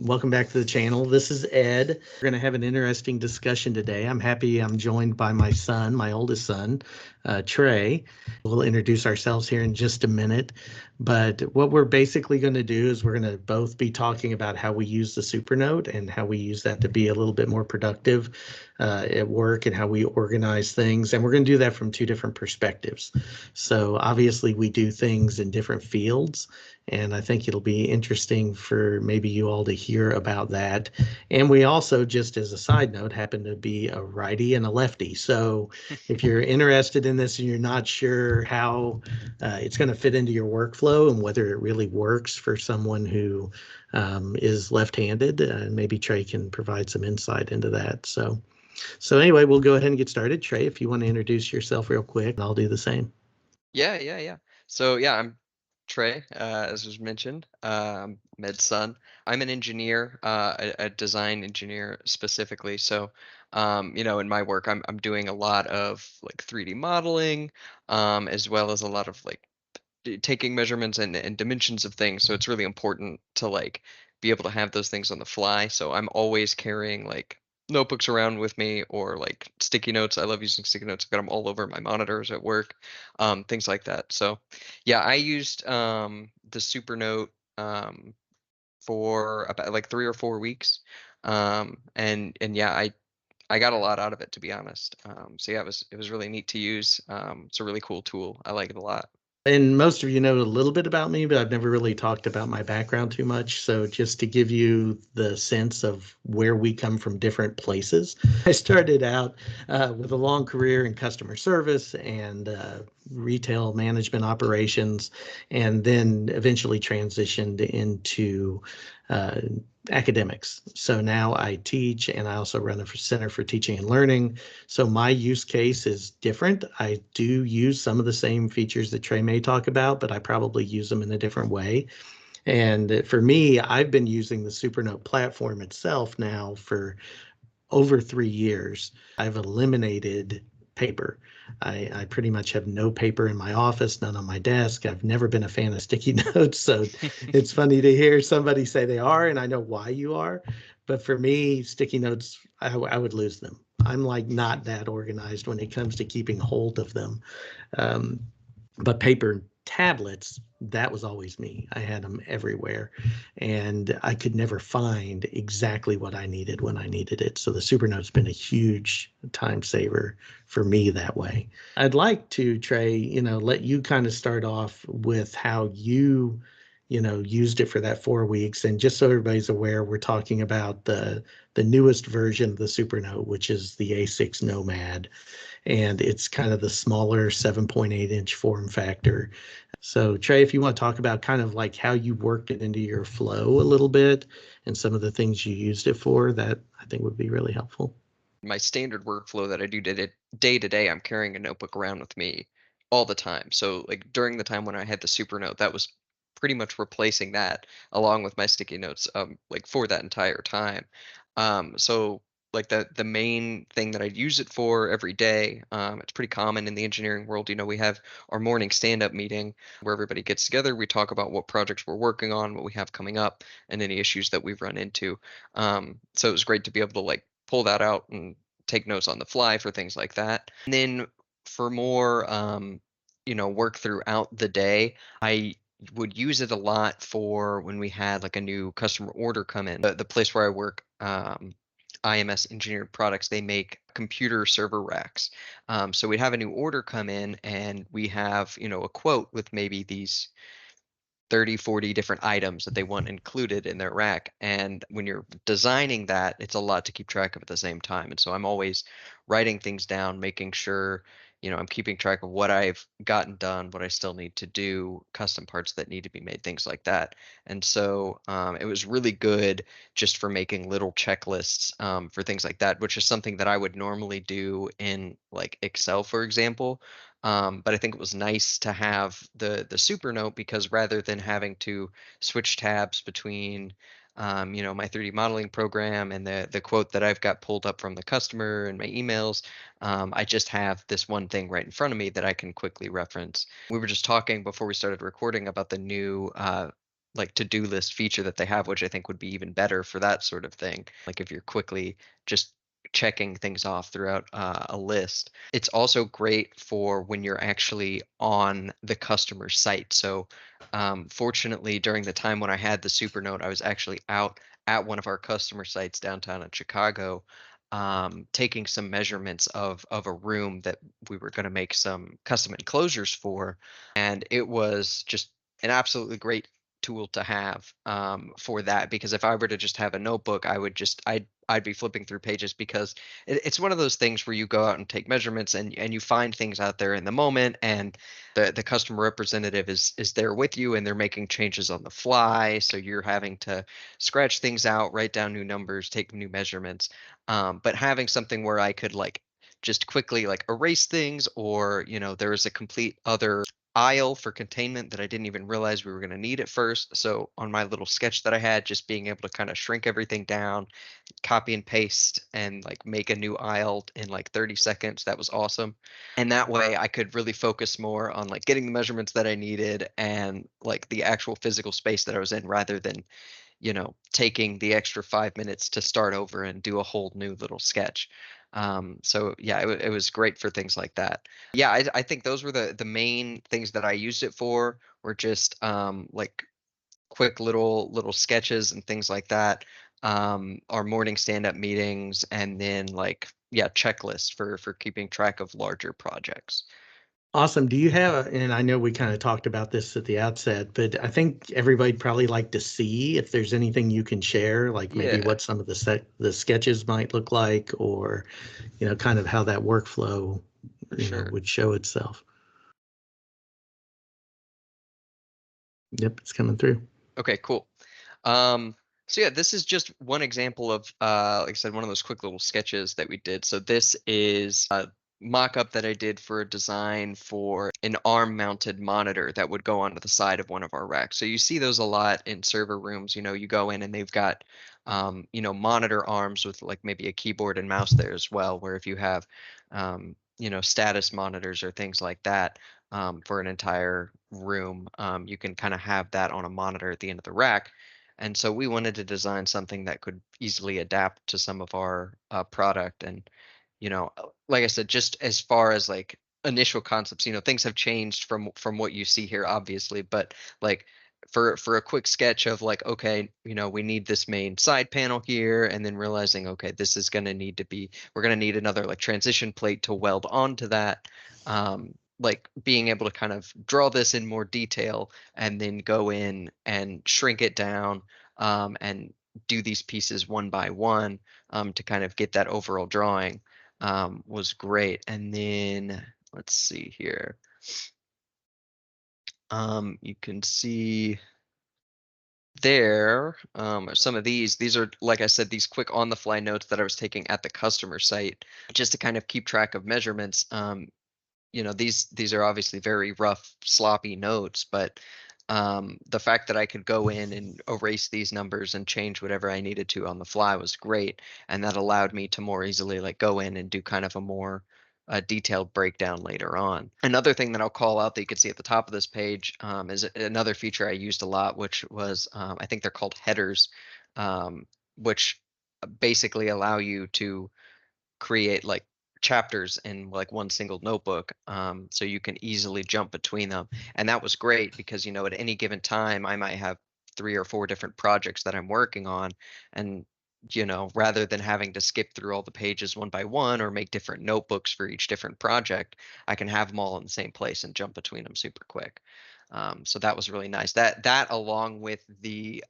Welcome back to the channel. This is Ed. We're going to have an interesting discussion today. I'm happy I'm joined by my son, my oldest son, Trey. We'll introduce ourselves here in just a minute. But what we're basically going to do is we're going to both be talking about how we use the Supernote and how we use that to be a little bit more productive at work and how we organize things. And we're going to do that from two different perspectives. So obviously we do things in different fields. And I think it'll be interesting for maybe you all to hear about that. And we also, just as a side note, happen to be a righty and a lefty. So if you're interested in this and you're not sure how it's going to fit into your workflow and whether it really works for someone who is left-handed, maybe Trey can provide some insight into that. So anyway, we'll go ahead and get started. Trey, if you want to introduce yourself real quick, I'll do the same. Yeah. So yeah, I'm Trey, as was mentioned. Med's son. I'm an engineer, a design engineer specifically. So, in my work, I'm doing a lot of like 3D modeling, as well as a lot of like taking measurements and dimensions of things. So it's really important to like be able to have those things on the fly. So I'm always carrying like notebooks around with me or like sticky notes. I love using sticky notes. I've got them all over my monitors at work, things like that. So yeah, I used the Supernote for about like 3 or 4 weeks. And yeah, I got a lot out of it, to be honest. So yeah, it was really neat to use. It's a really cool tool. I like it a lot. And most of you know a little bit about me, but I've never really talked about my background too much. So just to give you the sense of where we come from different places, I started out with a long career in customer service and retail management operations, and then eventually transitioned into uh, academics. So now I teach, and I also run a center for teaching and learning. So my use case is different. I do use some of the same features that Trey may talk about, but I probably use them in a different way. And for me, I've been using the Supernote platform itself now for over 3 years. I've eliminated paper. I pretty much have no paper in my office, none on my desk. I've never been a fan of sticky notes, so it's funny to hear somebody say they are, and I know why you are. But for me, sticky notes, I would lose them. I'm like not that organized when it comes to keeping hold of them. Um, but paper tablets, that was always me. I had them everywhere, and I could never find exactly what I needed when I needed it. So the Supernote's been a huge time saver for me that way. I'd like to, Trey, let you kind of start off with how you used it for that 4 weeks. And just so everybody's aware, we're talking about the newest version of the Supernote, which is the A6 Nomad, and it's kind of the smaller 7.8-inch form factor. So Trey, if you want to talk about kind of like how you worked it into your flow a little bit and some of the things you used it for, that I think would be really helpful. My standard workflow that I do day to day, I'm carrying a notebook around with me all the time. So like during the time when I had the Supernote, that was pretty much replacing that along with my sticky notes, like for that entire time. So like the main thing that I use it for every day, it's pretty common in the engineering world. We have our morning stand-up meeting where everybody gets together. We talk about what projects we're working on, what we have coming up, and any issues that we've run into. So it was great to be able to like pull that out and take notes on the fly for things like that. And then for more, work throughout the day, I would use it a lot for when we had like a new customer order come in. The place where I work, IMS Engineered Products, they make computer server racks. So we'd have a new order come in and we have, a quote with maybe these 30, 40 different items that they want included in their rack. And when you're designing that, it's a lot to keep track of at the same time. And so I'm always writing things down, making sure, I'm keeping track of what I've gotten done, what I still need to do, custom parts that need to be made, things like that. And so it was really good just for making little checklists for things like that, which is something that I would normally do in like Excel, for example. But I think it was nice to have the Supernote because rather than having to switch tabs between my 3D modeling program and the quote that I've got pulled up from the customer and my emails, I just have this one thing right in front of me that I can quickly reference. We were just talking before we started recording about the new like to-do list feature that they have, which I think would be even better for that sort of thing. Like if you're quickly just checking things off throughout a list. It's also great for when you're actually on the customer site. So, fortunately, during the time when I had the Supernote, I was actually out at one of our customer sites downtown in Chicago, taking some measurements of a room that we were going to make some custom enclosures for, and it was just an absolutely great tool to have for that, because if I were to just have a notebook, I'd be flipping through pages, because it's one of those things where you go out and take measurements, and you find things out there in the moment, and the customer representative is there with you, and they're making changes on the fly, so you're having to scratch things out, write down new numbers, take new measurements. But having something where I could like just quickly like erase things, or there was a complete other aisle for containment that I didn't even realize we were going to need at first. So on my little sketch that I had, just being able to kind of shrink everything down, copy and paste, and like make a new aisle in like 30 seconds, that was awesome. And that way I could really focus more on like getting the measurements that I needed and like the actual physical space that I was in, rather than taking the extra 5 minutes to start over and do a whole new little sketch. So yeah, it was great for things like that. Yeah, I think those were the main things that I used it for, were just like quick little sketches and things like that. Our morning stand up meetings, and then like yeah, checklists for keeping track of larger projects. Awesome. Do you have, and I know we kind of talked about this at the outset, but I think everybody'd probably like to see if there's anything you can share, like maybe Yeah, what some of the sketches might look like, or, kind of how that workflow, for sure. would show itself. Yep, it's coming through. Okay, cool. Um, so yeah, this is just one example of, like I said, one of those quick little sketches that we did. So this is a mock-up that I did for a design for an arm-mounted monitor that would go onto the side of one of our racks. So you see those a lot in server rooms. You go in and they've got, monitor arms with like maybe a keyboard and mouse there as well. Where if you have, status monitors or things like that, for an entire room. You can kind of have that on a monitor at the end of the rack. And so we wanted to design something that could easily adapt to some of our product. And, like I said, just as far as like initial concepts, things have changed from what you see here, obviously. But like for a quick sketch of like, okay, we need this main side panel here, and then realizing, okay, this is going to need to be, we're going to need another like transition plate to weld onto that. Like being able to kind of draw this in more detail, and then go in and shrink it down, and do these pieces one by one, to kind of get that overall drawing, was great. And then let's see here. You can see there, some of these are, like I said, these quick on the fly notes that I was taking at the customer site, just to kind of keep track of measurements. These are obviously very rough, sloppy notes, but the fact that I could go in and erase these numbers and change whatever I needed to on the fly was great, and that allowed me to more easily like go in and do kind of a more detailed breakdown later on. Another thing that I'll call out that you can see at the top of this page, is another feature I used a lot, which was, I think they're called headers, which basically allow you to create like chapters in like one single notebook, so you can easily jump between them. And that was great because at any given time I might have 3 or 4 different projects that I'm working on, and rather than having to skip through all the pages one by one or make different notebooks for each different project, I can have them all in the same place and jump between them super quick. So that was really nice. That along with the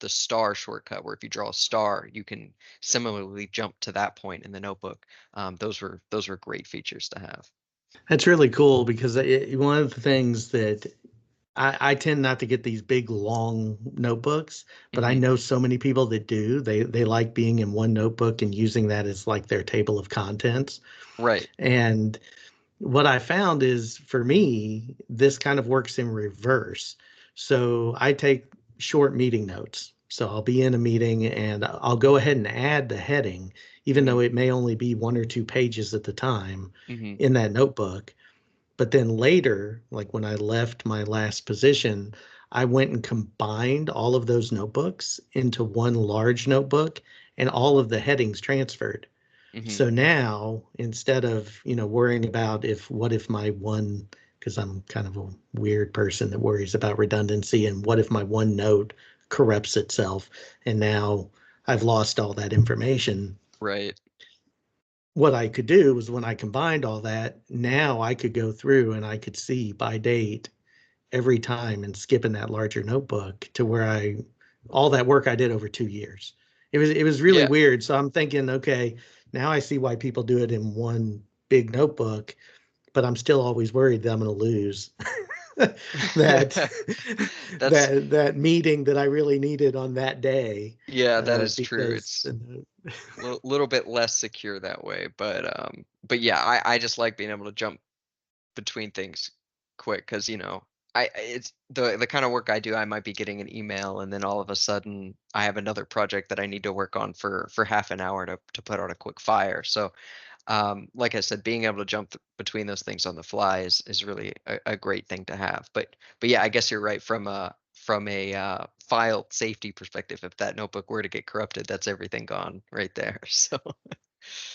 star shortcut, where if you draw a star, you can similarly jump to that point in the notebook. Those were great features to have. That's really cool because one of the things that I tend not to get these big long notebooks, but I Hmm. know so many people that do. They like being in one notebook and using that as like their table of contents. Right. And what I found is for me, this kind of works in reverse. So I take short meeting notes. So I'll be in a meeting and I'll go ahead and add the heading, even Hmm. though it may only be 1 or 2 pages at the time Hmm. in that notebook. But then later, like when I left my last position, I went and combined all of those notebooks into one large notebook, and all of the headings transferred. Hmm. So now, instead of, worrying about what if my one, because I'm kind of a weird person that worries about redundancy, and what if my one note corrupts itself and now I've lost all that information. Right. What I could do was, when I combined all that, now I could go through and I could see by date every time and skip in that larger notebook, to where all that work I did over 2 years. It was really Yeah. weird. So I'm thinking, okay, now I see why people do it in one big notebook, but I'm still always worried that I'm going to lose that That's that meeting that I really needed on that day, yeah, that is true. because It's little bit less secure that way, but yeah, I just like being able to jump between things quick because it's the kind of work I do. I might be getting an email, and then all of a sudden I have another project that I need to work on for half an hour to put out a quick fire. So like I said, being able to jump between those things on the fly is really a great thing to have. But yeah, I guess you're right from a file safety perspective. If that notebook were to get corrupted, that's everything gone right there. So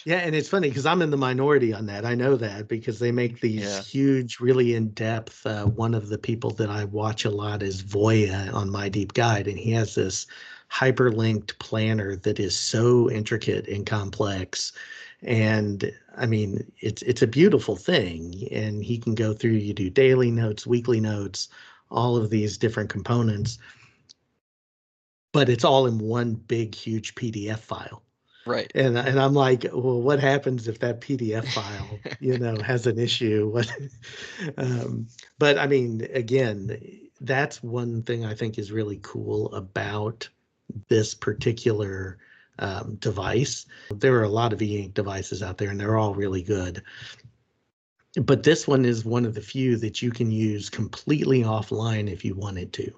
Yeah, and it's funny because I'm in the minority on that. I know that because they make these yeah, huge, really in-depth. One of the people that I watch a lot is Voya on My Deep Guide, and he has this hyperlinked planner that is so intricate and complex. And I mean, it's a beautiful thing. And he can go through, you do daily notes, weekly notes, all of these different components, but it's all in one big, huge PDF file. right. And I'm like, well, what happens if that PDF file, has an issue? What? Um, but I mean, again, that's one thing I think is really cool about this particular device. There are a lot of e-ink devices out there, and they're all really good. But this one is one of the few that you can use completely offline if you wanted to.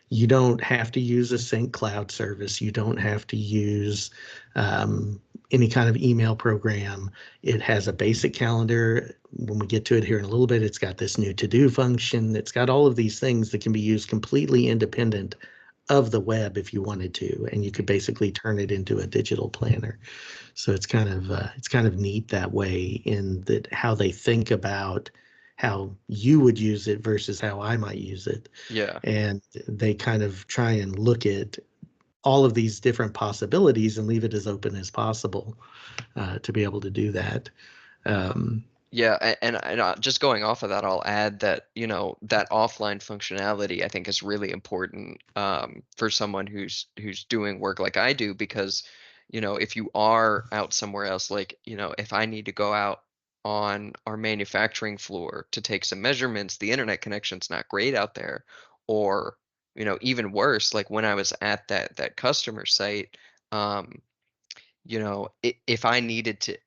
You don't have to use a sync cloud service. You don't have to use any kind of email program. It has a basic calendar. When we get to it here in a little bit, it's got this new to-do function. It's got all of these things that can be used completely independent of the web if you wanted to, and you could basically turn it into a digital planner. So it's kind of neat that way, in that how they think about how you would use it versus how I might use it. Yeah. And they kind of try and look at all of these different possibilities and leave it as open as possible, to be able to do that. Um, Yeah, and just going off of that, I'll add that that offline functionality I think is really important for someone who's doing work like I do because if you are out somewhere else, like if I need to go out on our manufacturing floor to take some measurements, the internet connection's not great out there, or even worse, like when I was at that customer site. Um, if I needed to,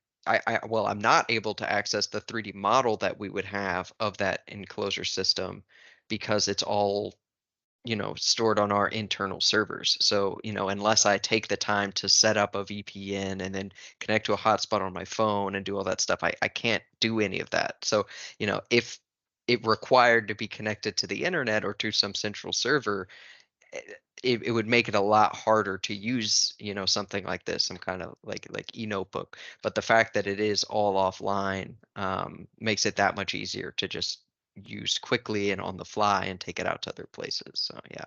well, I'm not able to access the 3D model that we would have of that enclosure system because it's all, stored on our internal servers. So, unless I take the time to set up a VPN and then connect to a hotspot on my phone and do all that stuff, I can't do any of that. So, if it required to be connected to the internet or to some central server, eh, it would make it a lot harder to use, something like this, some kind of like e-notebook. But the fact that it is all offline makes it that much easier to just use quickly and on the fly and take it out to other places. So yeah,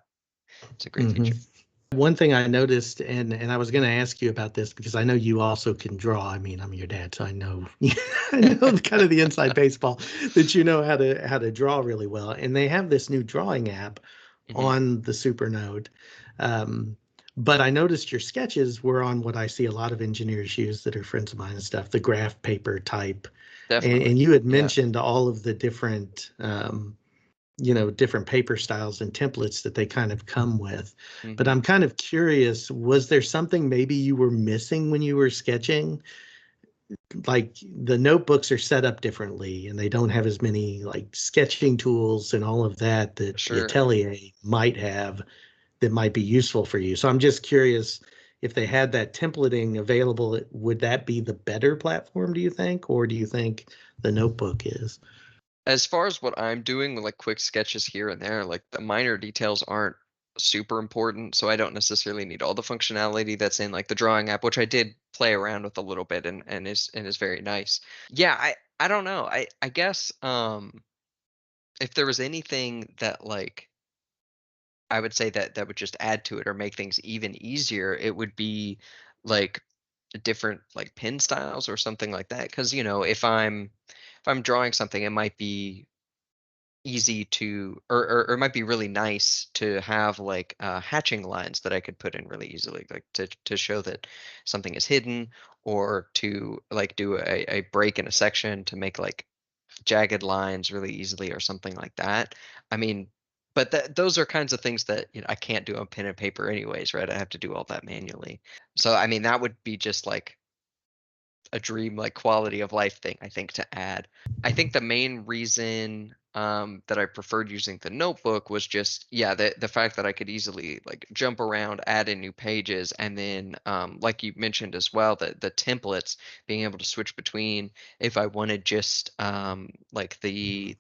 it's a great feature. mhm. One thing I noticed, and I was going to ask you about this because I know you also can draw. I mean, I'm your dad, so I know I know kind of the inside baseball, that you know how to draw really well. And they have this new drawing app Hmm. on the Supernote. Um, but I noticed your sketches were on what I see a lot of engineers use that are friends of mine and stuff, the graph paper type. And Definitely. you had Yeah. mentioned all of the different paper styles and templates that they kind of come with. But Hmm. I'm kind of curious, was there something maybe you were missing when you were sketching? Like, the notebooks are set up differently and they don't have as many like sketching tools and all of that that the Sure. Atelier might have, that might be useful for you. So I'm just curious, if they had that templating available, would that be the better platform, do you think? Or do you think the notebook is? As far as what I'm doing with like quick sketches here and there, like the minor details aren't super important, so I don't necessarily need all the functionality that's in like the drawing app, which I did play around with a little bit and is very nice. Yeah, I don't know. I guess if there was anything that like I would say that would just add to it or make things even easier, it would be like different like pen styles or something like that. Because if I'm drawing something, it might be easy to or it might be really nice to have like hatching lines that I could put in really easily, like to show that something is hidden, or to like do a break in a section to make like jagged lines really easily or something like that. I mean, but those are kinds of things that I can't do on pen and paper anyways, right? I have to do all that manually. So I mean, that would be just like a dream like quality of life thing I think to add. I think the main reason that I preferred using the notebook was just yeah the fact that I could easily like jump around, add in new pages, and then like you mentioned as well the templates, being able to switch between if I wanted just like the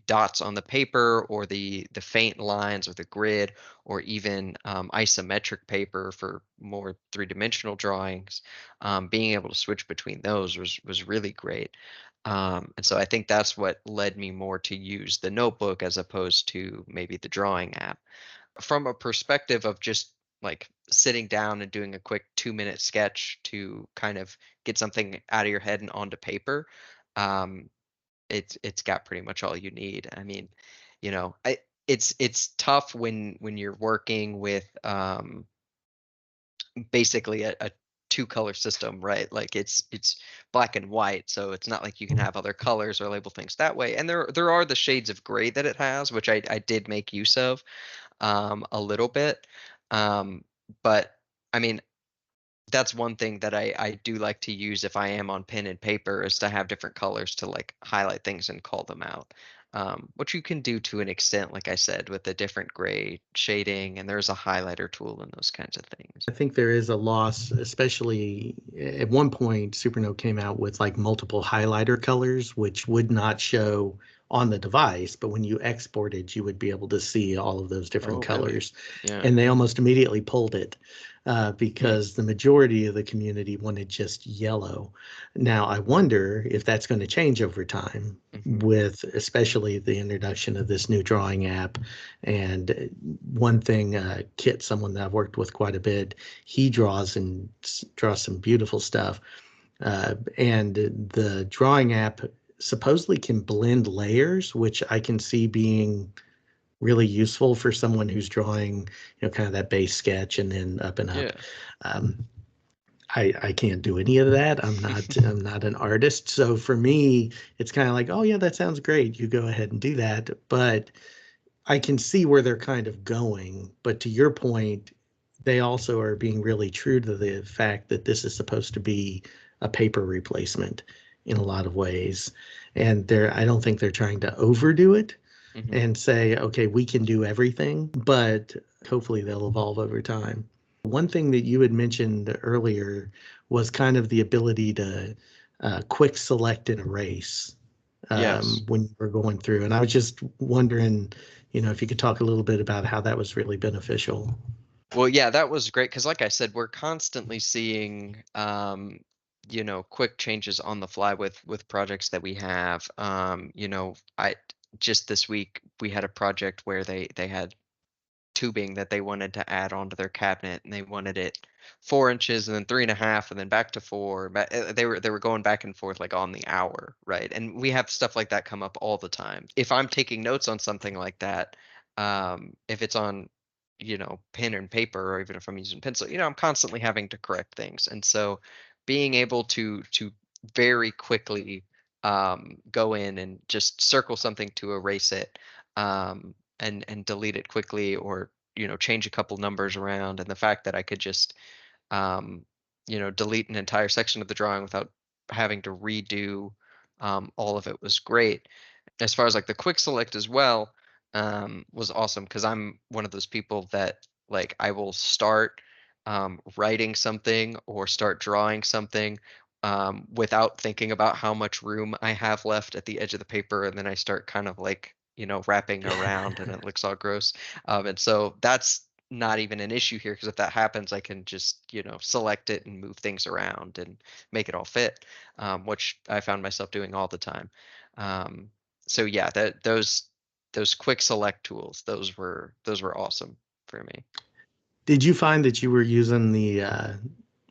dots on the paper, or the faint lines or the grid, or even isometric paper for more three-dimensional drawings. Being able to switch between those was really great. And so I think that's what led me more to use the notebook as opposed to maybe the drawing app. From a perspective of just like sitting down and doing a quick 2-minute sketch to kind of get something out of your head and onto paper, um, it's got pretty much all you need. I mean, it's tough when you're working with basically a two color system, right? Like it's black and white, so it's not like you can have other colors or label things that way. And there are the shades of gray that it has, which I did make use of a little bit. Um, but I mean, that's one thing that I do like to use if I am on pen and paper, is to have different colors to like highlight things and call them out. Which you can do to an extent, like I said, with the different gray shading, and there's a highlighter tool and those kinds of things. I think there is a loss, especially at one point, Supernote came out with like multiple highlighter colors, which would not show on the device, but when you exported, you would be able to see all of those different Oh, really? colors. Yeah. And they almost immediately pulled it Hmm. because the majority of the community wanted just yellow. Now, I wonder if that's going to change over time Mhm. with especially the introduction of this new drawing app. And one thing, Kit, someone that I've worked with quite a bit, he draws some beautiful stuff. And the drawing app supposedly can blend layers, which I can see being really useful for someone who's drawing, kind of that base sketch and then up and up. Yeah. Um, I can't do any of that. I'm not an artist. So for me, it's kind of like, oh yeah, that sounds great. You go ahead and do that. But I can see where they're kind of going, but to your point, they also are being really true to the fact that this is supposed to be a paper replacement in a lot of ways. And I don't think they're trying to overdo it Mhm. and say, okay, we can do everything, but hopefully they'll evolve over time. One thing that you had mentioned earlier was kind of the ability to quick select and erase Yes. when you were going through. And I was just wondering, if you could talk a little bit about how that was really beneficial. Well, yeah, that was great because, like I said, we're constantly seeing, quick changes on the fly with projects that we have. I just this week we had a project where they had tubing that they wanted to add onto their cabinet, and they wanted it 4 inches and then 3.5 and then back to four. But they were going back and forth like on the hour, right? And we have stuff like that come up all the time. If I'm taking notes on something like that, if it's on pen and paper, or even if I'm using pencil, I'm constantly having to correct things. And so being able to very quickly go in and just circle something to erase it, and delete it quickly, or change a couple numbers around, and the fact that I could just um, delete an entire section of the drawing without having to redo all of it was great. As far as like the quick select as well, was awesome because I'm one of those people that like I will start writing something or start drawing something without thinking about how much room I have left at the edge of the paper, and then I start kind of like, wrapping around and it looks all gross. And so that's not even an issue here, because if that happens, I can just, select it and move things around and make it all fit, which I found myself doing all the time. Um, so yeah, those quick select tools, those were awesome for me. Did you find that you were using the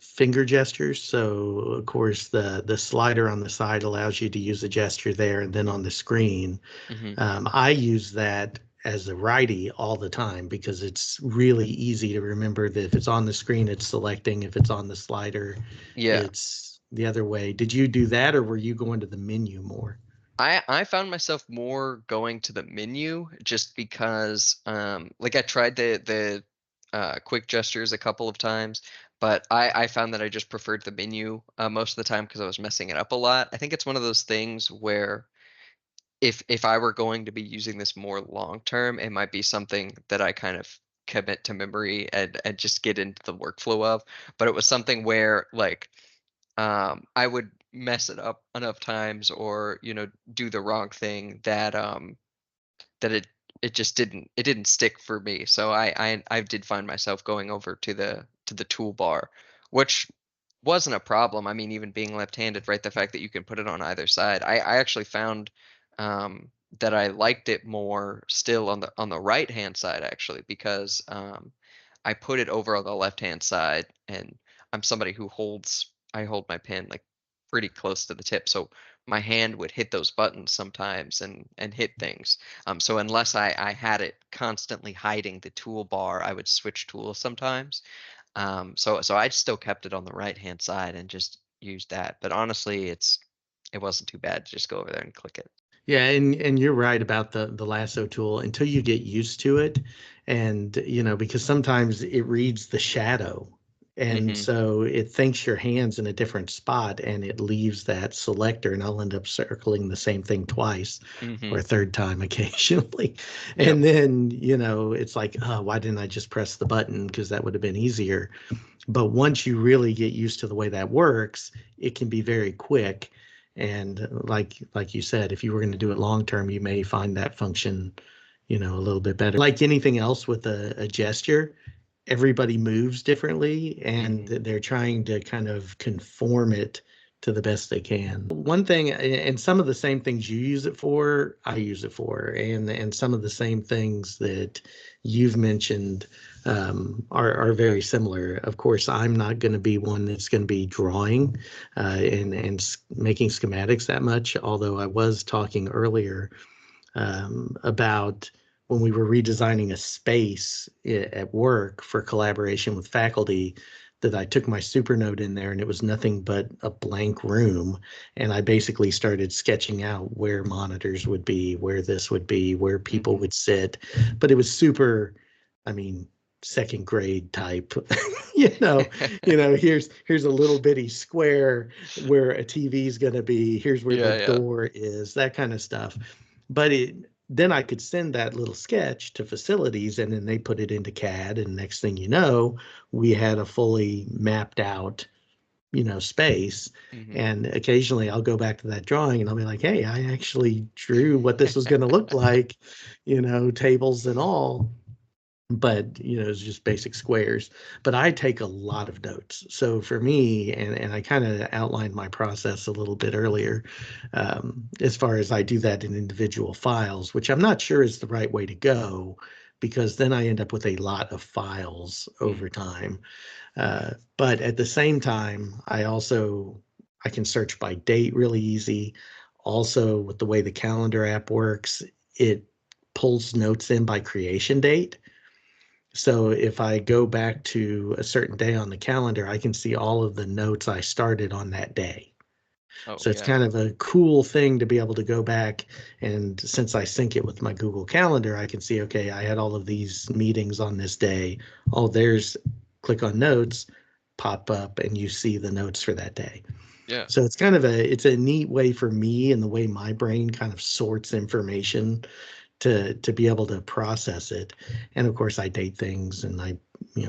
finger gestures? So of course the slider on the side allows you to use a gesture there, and then on the screen, Hmm. I use that as a righty all the time because it's really easy to remember that if it's on the screen, it's selecting. If it's on the slider, Yeah. it's the other way. Did you do that, or were you going to the menu more? I found myself more going to the menu just because like I tried the quick gestures a couple of times, but I found that I just preferred the menu most of the time because I was messing it up a lot. I think it's one of those things where if I were going to be using this more long term, it might be something that I kind of commit to memory and just get into the workflow of. But it was something where like I would mess it up enough times, or do the wrong thing that it just didn't stick for me. So I did find myself going over to the toolbar, which wasn't a problem. I mean, even being left-handed, right? The fact that you can put it on either side. I actually found that I liked it more still on the right-hand side, actually, because I put it over on the left-hand side, and I'm somebody who holds I hold my pen like pretty close to the tip. So my hand would hit those buttons sometimes and hit things. So unless I had it constantly hiding the toolbar, I would switch tools sometimes. So I still kept it on the right hand side and just used that. But honestly, it wasn't too bad to just go over there and click it. Yeah, and you're right about the lasso tool until you get used to it, and because sometimes it reads the shadow, and Hmm. so it thinks your hand's in a different spot, and it leaves that selector, and I'll end up circling the same thing twice or Hmm. a third time occasionally, Yep. and then it's like, oh, why didn't I just press the button because that would have been easier. But once you really get used to the way that works, it can be very quick. And like you said, if you were going to do it long term, you may find that function, a little bit better. Like anything else with a gesture, everybody moves differently, and Hmm. they're trying to kind of conform it to the best they can. One thing, and some of the same things you use it for, I use it for, and some of the same things that you've mentioned are very similar. Of course, I'm not going to be one that's going to be drawing and making schematics that much. Although I was talking earlier about when we were redesigning a space at work for collaboration with faculty, that I took my Supernote in there and it was nothing but a blank room. And I basically started sketching out where monitors would be, where this would be, where people Hmm. would sit. But it was super, I mean, second grade type. you know, here's a little bitty square where a TV is going to be. Here's where the Yeah, yeah. door is, that kind of stuff. But then I could send that little sketch to facilities, and then they put it into CAD, and next thing you know, we had a fully mapped out, space. Hmm. And occasionally I'll go back to that drawing and I'll be like, hey, I actually drew what this was going to look like, tables and all, but it's just basic squares. But I take a lot of notes, so for me, and I kind of outlined my process a little bit earlier, as far as I do that in individual files, which I'm not sure is the right way to go, because then I end up with a lot of files over time. But at the same time, I can search by date really easy. Also, with the way the calendar app works, it pulls notes in by creation date. So if I go back to a certain day on the calendar, I can see all of the notes I started on that day. Oh So it's yeah. kind of a cool thing to be able to go back. And since I sync it with my Google Calendar, I can see, okay, I had all of these meetings on this day. Oh, there's click on notes, pop up, and you see the notes for that day. Yeah. So it's a neat way for me, and the way my brain kind of sorts information to be able to process it. And of course, I date things, and I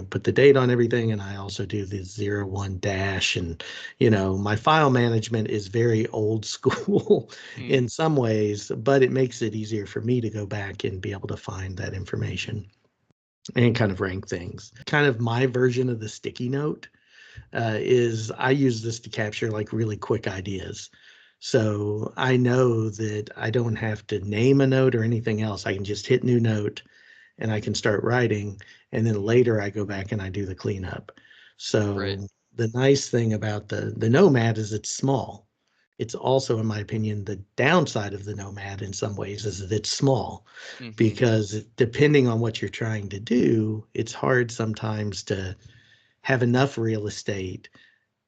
put the date on everything, and I also do the 01 dash, and my file management is very old school Mm, in some ways, but it makes it easier for me to go back and be able to find that information and kind of rank things. Kind of my version of the sticky note is I use this to capture like really quick ideas. So I know that I don't have to name a note or anything else. I can just hit new note and I can start writing. And then later I go back and I do the cleanup. right. So the nice thing about the Nomad is it's small. It's also, in my opinion, the downside of the Nomad in some ways is that it's small, Hmm. because depending on what you're trying to do, it's hard sometimes to have enough real estate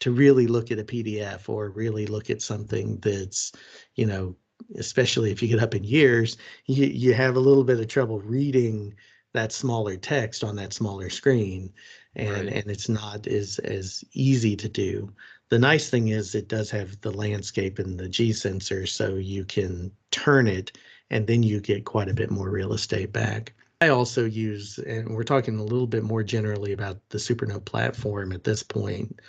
to really look at a PDF or really look at something that's, you know, especially if you get up in years, you have a little bit of trouble reading that smaller text on that smaller screen, Right. and it's not as easy to do. The nice thing is it does have the landscape and the G sensor, so you can turn it and then you get quite a bit more real estate back. I also use, and we're talking a little bit more generally about the Supernote platform at this point,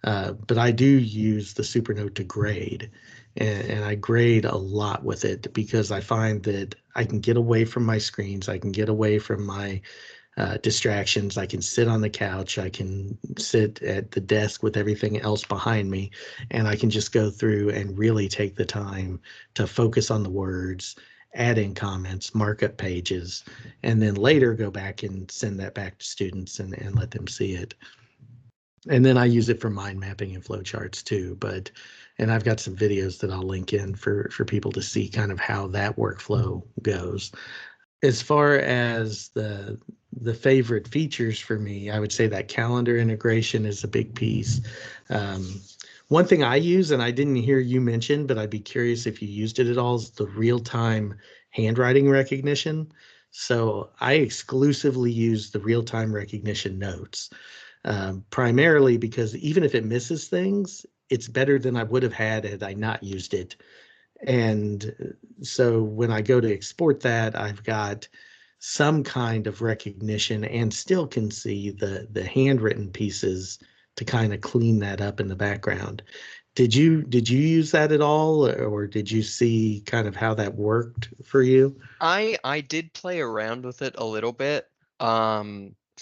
but I do use the Supernote to grade, and I grade a lot with it because I find that I can get away from my screens, I can get away from my distractions. I can sit on the couch, I can sit at the desk with everything else behind me, and I can just go through and really take the time to focus on the words, add in comments, mark up pages, and then later go back and send that back to students and let them see it. And then I use it for mind mapping and flowcharts too. And I've got some videos that I'll link in for people to see kind of how that workflow goes. As far as the favorite features for me, I would say that calendar integration is a big piece. Um, One thing I use, and I didn't hear you mention, but I'd be curious if you used it at all, is the real-time handwriting recognition. So I exclusively use the real-time recognition notes, primarily because even if it misses things, it's better than I would have had I not used it. And so when I go to export that, I've got some kind of recognition and still can see the handwritten pieces to kind of clean that up in the background. Did you use that at all, or did you see kind of how that worked for you? I did play around with it a little bit.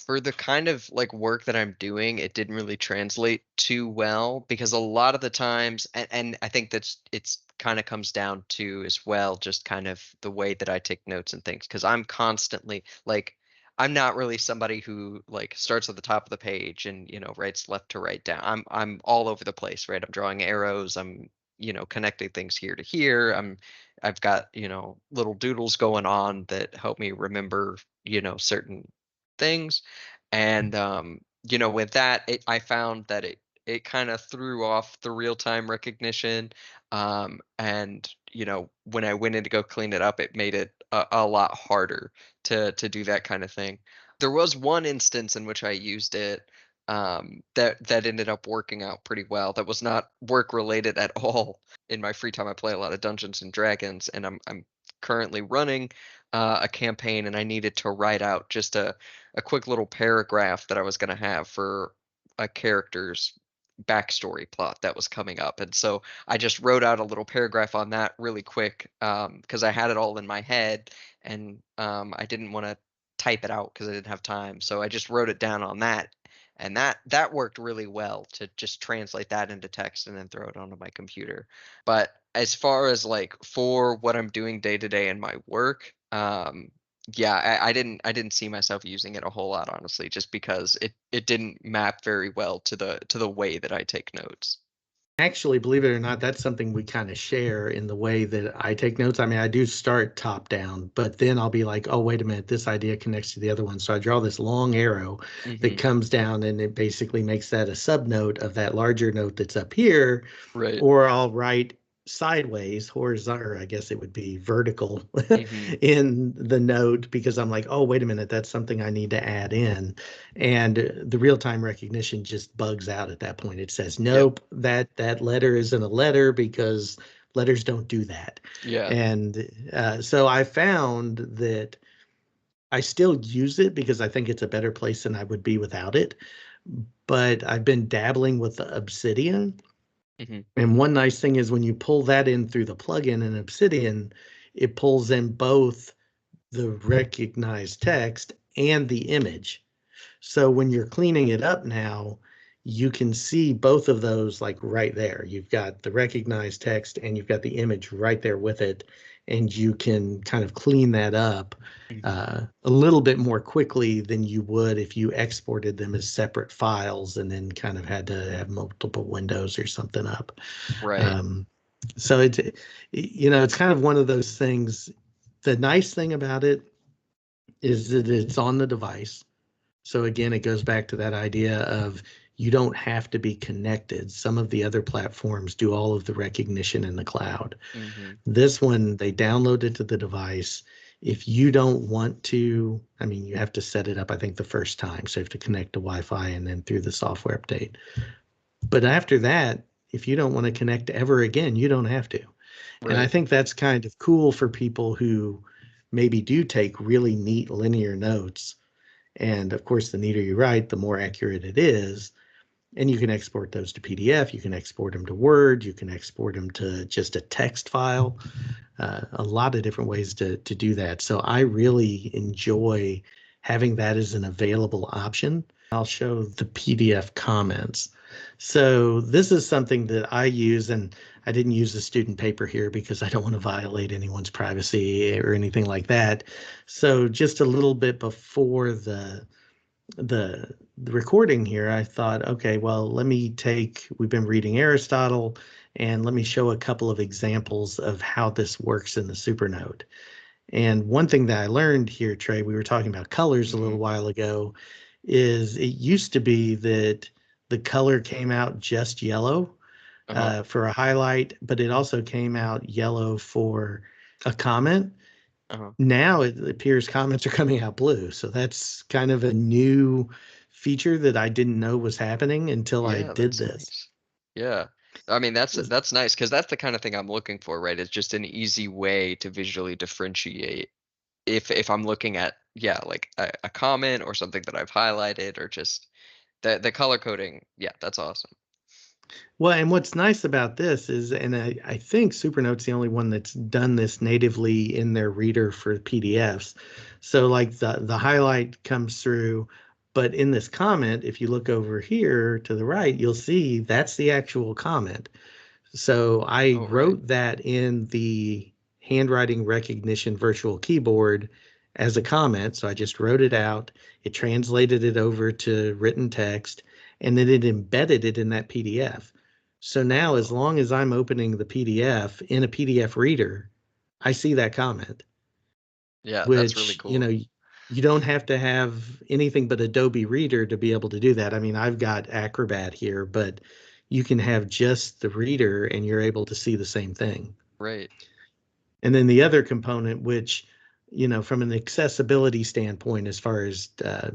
For the kind of like work that I'm doing, it didn't really translate too well because a lot of the times, and I think that's it's kind of comes down to as well, just kind of the way that I take notes and things. Because I'm constantly like, I'm not really somebody who like starts at the top of the page and writes left to right down. I'm all over the place, right? I'm drawing arrows. I'm connecting things here to here. I've got, little doodles going on that help me remember, certain things. And with that, I found that it kind of threw off the real-time recognition. And when I went in to go clean it up, it made it a lot harder to do that kind of thing. There was one instance in which I used it that ended up working out pretty well. That was not work related at all. In my free time, I play a lot of Dungeons and Dragons, and I'm currently running a campaign, and I needed to write out just a quick little paragraph that I was going to have for a character's backstory plot that was coming up. And so I just wrote out a little paragraph on that really quick because I had it all in my head, and I didn't want to type it out because I didn't have time. So I just wrote it down on that, and that worked really well to just translate that into text and then throw it onto my computer. But as far as like for what I'm doing day to day in my work, yeah, I didn't see myself using it a whole lot, honestly, just because it didn't map very well to the way that I take notes. Actually, believe it or not, that's something we kind of share in the way that I take notes. I mean, I do start top down, but then I'll be like, oh, wait a minute, this idea connects to the other one. So I draw this long arrow that Hmm. comes down and it basically makes that a subnote of that larger note that's up here. Right. Or I'll write sideways, horizontal, or I guess it would be vertical Hmm. in the note because I'm like, oh, wait a minute, that's something I need to add in. And the real-time recognition just bugs out at that point. It says, Yep. nope, that letter isn't a letter because letters don't do that. Yeah. And so I found that I still use it because I think it's a better place than I would be without it. But I've been dabbling with the Obsidian. Hmm. And one nice thing is when you pull that in through the plugin in Obsidian, it pulls in both the recognized text and the image. So when you're cleaning it up now, you can see both of those like right there. You've got the recognized text and you've got the image right there with it. And you can kind of clean that up Hmm. a little bit more quickly than you would if you exported them as separate files and then kind of had to have multiple windows or something up. Right. Um, so it's kind of one of those things. The nice thing about it is that it's on the device. So again, it goes back to that idea of you don't have to be connected. Some of the other platforms do all of the recognition in the cloud. Hmm. This one, they download it to the device. If you don't want to, I mean, you have to set it up, I think, the first time. So you have to connect to Wi-Fi and then through the software update. But after that, if you don't want to connect ever again, you don't have to. And I Right. think that's kind of cool for people who maybe do take really neat linear notes. And of course, the neater you write, the more accurate it is. And you can export those to PDF, you can export them to Word, you can export them to just a text file, a lot of different ways to do that. So I really enjoy having that as an available option. I'll show the PDF comments. So this is something that I use, and I didn't use the student paper here because I don't want to violate anyone's privacy or anything like that. So just a little bit before the recording here, I thought, okay, well, we've been reading Aristotle, and let me show a couple of examples of how this works in the Supernote. And one thing that I learned here, Trey, we were talking about colors a little Hmm. while ago, is it used to be that the color came out just yellow Uh-huh. for a highlight, but it also came out yellow for a comment. Uh-huh. Now it appears comments are coming out blue. So that's kind of a new feature that I didn't know was happening until I Yeah, did that's this. nice. Yeah. I mean, that's nice because that's the kind of thing I'm looking for, right? It's just an easy way to visually differentiate if I'm looking at, yeah, like a comment or something that I've highlighted or just the color coding. Yeah, that's awesome. Well, and what's nice about this is, and I think Supernote's the only one that's done this natively in their reader for PDFs. So like the highlight comes through, but in this comment, if you look over here to the right, you'll see that's the actual comment. So I Oh, right. wrote that in the handwriting recognition virtual keyboard as a comment. So I just wrote it out. It translated it over to written text, and then it embedded it in that PDF. So now, as Oh, long as I'm opening the PDF in a PDF reader, I see that comment, yeah, that's really which, cool. you don't have to have anything but Adobe Reader to be able to do that. I mean, I've got Acrobat here, but you can have just the reader and you're able to see the same thing. Right. And then the other component, which, from an accessibility standpoint, as far as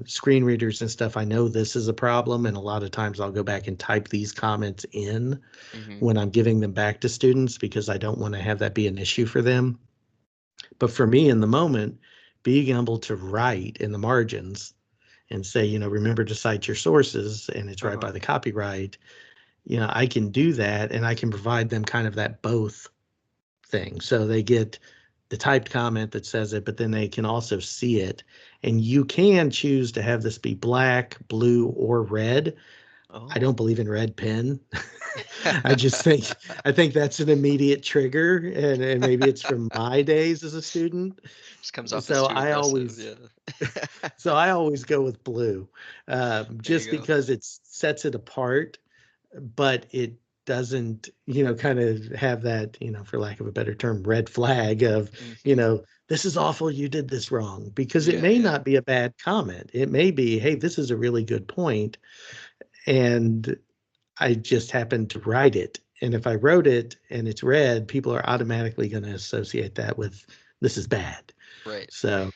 screen readers and stuff, I know this is a problem. And a lot of times I'll go back and type these comments in Hmm. when I'm giving them back to students because I don't want to have that be an issue for them. But for me in the moment, being able to write in the margins and say, remember to cite your sources, and it's right Uh-huh. by the copyright, I can do that and I can provide them kind of that both thing. So they get the typed comment that says it, but then they can also see it. And you can choose to have this be black, blue, or red. I Oh. don't believe in red pen. I just I think that's an immediate trigger, and maybe it's from my days as a student. Just comes off as So too I aggressive. always Yeah. so I always go with blue, There you just go. because it sets it apart, but it doesn't, kind of have that, for lack of a better term, red flag of, Hmm. this is awful, you did this wrong, because it Yeah, may yeah. not be a bad comment. It may be, hey, this is a really good point, and I just happened to write it. And if I wrote it and it's red, people are automatically going to associate that with this is bad. Right. So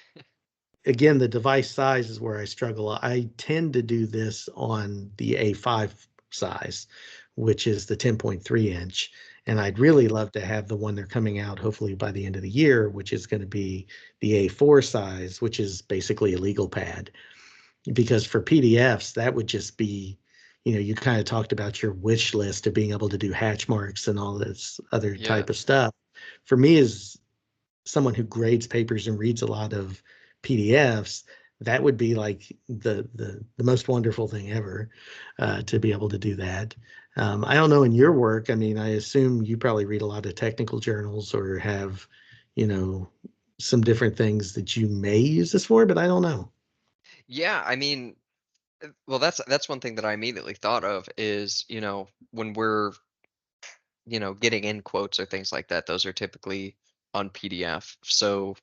again, the device size is where I struggle. I tend to do this on the A5 size, which is the 10.3 inch. And I'd really love to have the one they're coming out hopefully by the end of the year, which is going to be the A4 size, which is basically a legal pad. Because for PDFs, that would just be, you kind of talked about your wish list of being able to do hatch marks and all this other Yeah. type of stuff. For me, as someone who grades papers and reads a lot of PDFs, that would be like the most wonderful thing ever, to be able to do that. I don't know in your work. I mean, I assume you probably read a lot of technical journals or have, you know, some different things that you may use this for, but I don't know. Yeah, I mean, well, that's one thing that I immediately thought of is, when we're, getting in quotes or things like that, those are typically on PDF. So,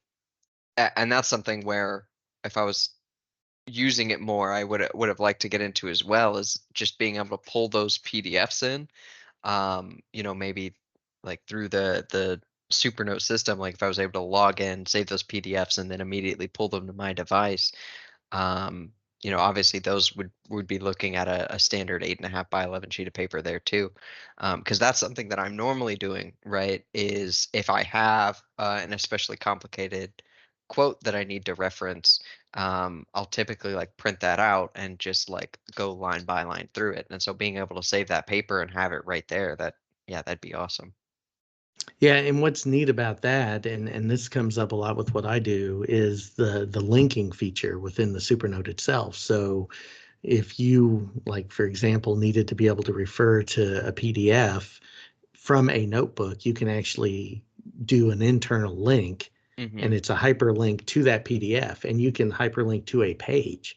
and that's something where if I was using it more, I would have liked to get into as well, is just being able to pull those PDFs in. Maybe like through the Supernote system, like if I was able to log in, save those PDFs, and then immediately pull them to my device. um, Obviously those would be looking at a standard 8.5 by 11 sheet of paper there too, because that's something that I'm normally doing. Right, is if I have an especially complicated quote that I need to reference, I'll typically like print that out and just like go line by line through it. And so being able to save that paper and have it right there, yeah, that'd be awesome. Yeah, and what's neat about that, and this comes up a lot with what I do, is the linking feature within the Supernote itself. So if you, like, for example, needed to be able to refer to a PDF from a notebook, you can actually do an internal link, Hmm. and it's a hyperlink to that PDF, and you can hyperlink to a page.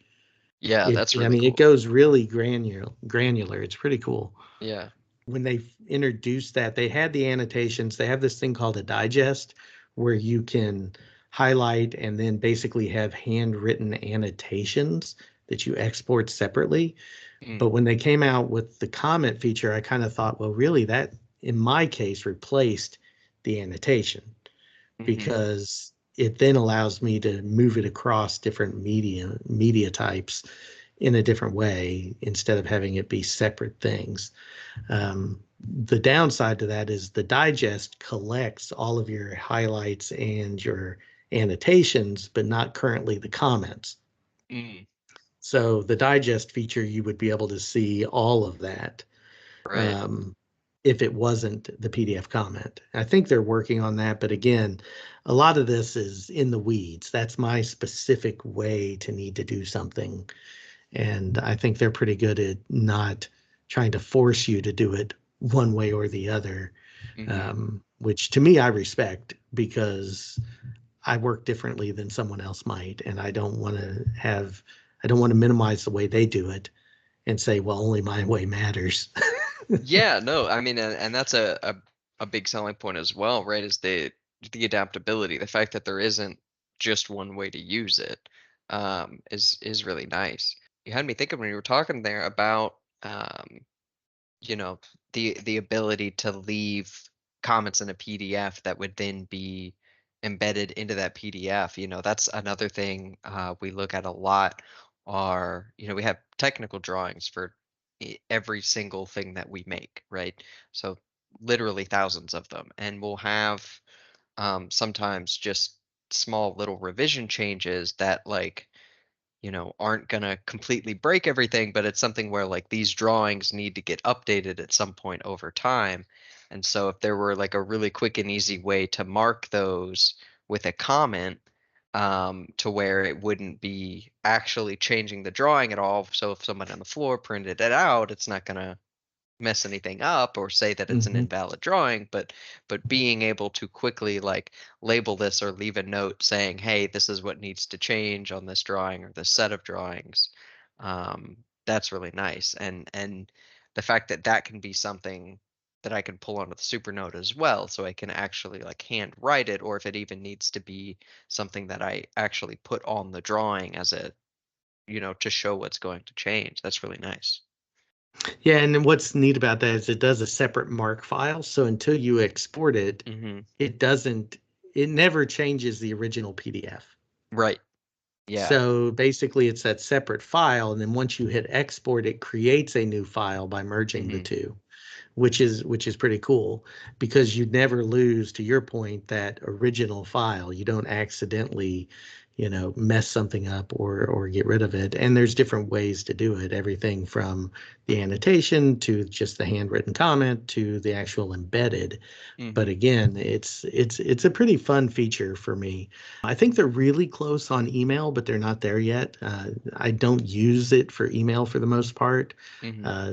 Yeah, that's I really mean, it cool. goes really granular. It's pretty cool. Yeah. When they introduced that, they had the annotations. They have this thing called a digest where you can highlight and then basically have handwritten annotations that you export separately. Mm. But when they came out with the comment feature, I kind of thought, well, really, that in my case replaced the annotation, Hmm. because it then allows me to move it across different media types in a different way instead of having it be separate things. The downside to that is the digest collects all of your highlights and your annotations, but not currently the comments. Mm. So the digest feature, you would be able to see all of that, Right. um, if it wasn't the PDF comment. I think they're working on that, but again, a lot of this is in the weeds. That's my specific way to need to do something, and I think they're pretty good at not trying to force you to do it one way or the other, Hmm. which to me I respect, because I work differently than someone else might, and I don't want to minimize the way they do it and say, well, only my way matters. Yeah, no, I mean, and that's a big selling point as well, right? Is the adaptability, the fact that there isn't just one way to use it, is really nice. You had me thinking when you were talking there about, you know, the ability to leave comments in a PDF that would then be embedded into that PDF. That's another thing we look at a lot. Are we have technical drawings for every single thing that we make, right? So literally thousands of them, and we'll have sometimes just small little revision changes that like aren't gonna completely break everything, but it's something where like these drawings need to get updated at some point over time. And so if there were like a really quick and easy way to mark those with a comment, to where it wouldn't be actually changing the drawing at all. So if someone on the floor printed it out, it's not gonna mess anything up or say that it's an Hmm. invalid drawing, but being able to quickly like label this or leave a note saying, hey, this is what needs to change on this drawing or this set of drawings. That's really nice. And the fact that that can be something that I can pull onto the Supernote as well, so I can actually like hand write it, or if it even needs to be something that I actually put on the drawing as a, to show what's going to change. That's really nice. Yeah, and then what's neat about that is it does a separate mark file. So until you export it, Hmm. it doesn't, it never changes the original PDF. Right. Yeah. So basically, it's that separate file. And then once you hit export, it creates a new file by merging the Hmm. two. which is pretty cool because you never lose, to your point, that original file. You don't accidentally, mess something up or get rid of it. And there's different ways to do it. Everything from the annotation to just the handwritten comment to the actual embedded. But Hmm. again, it's a pretty fun feature for me. I think they're really close on email, but they're not there yet. I don't use it for email for the most part. Hmm. Uh,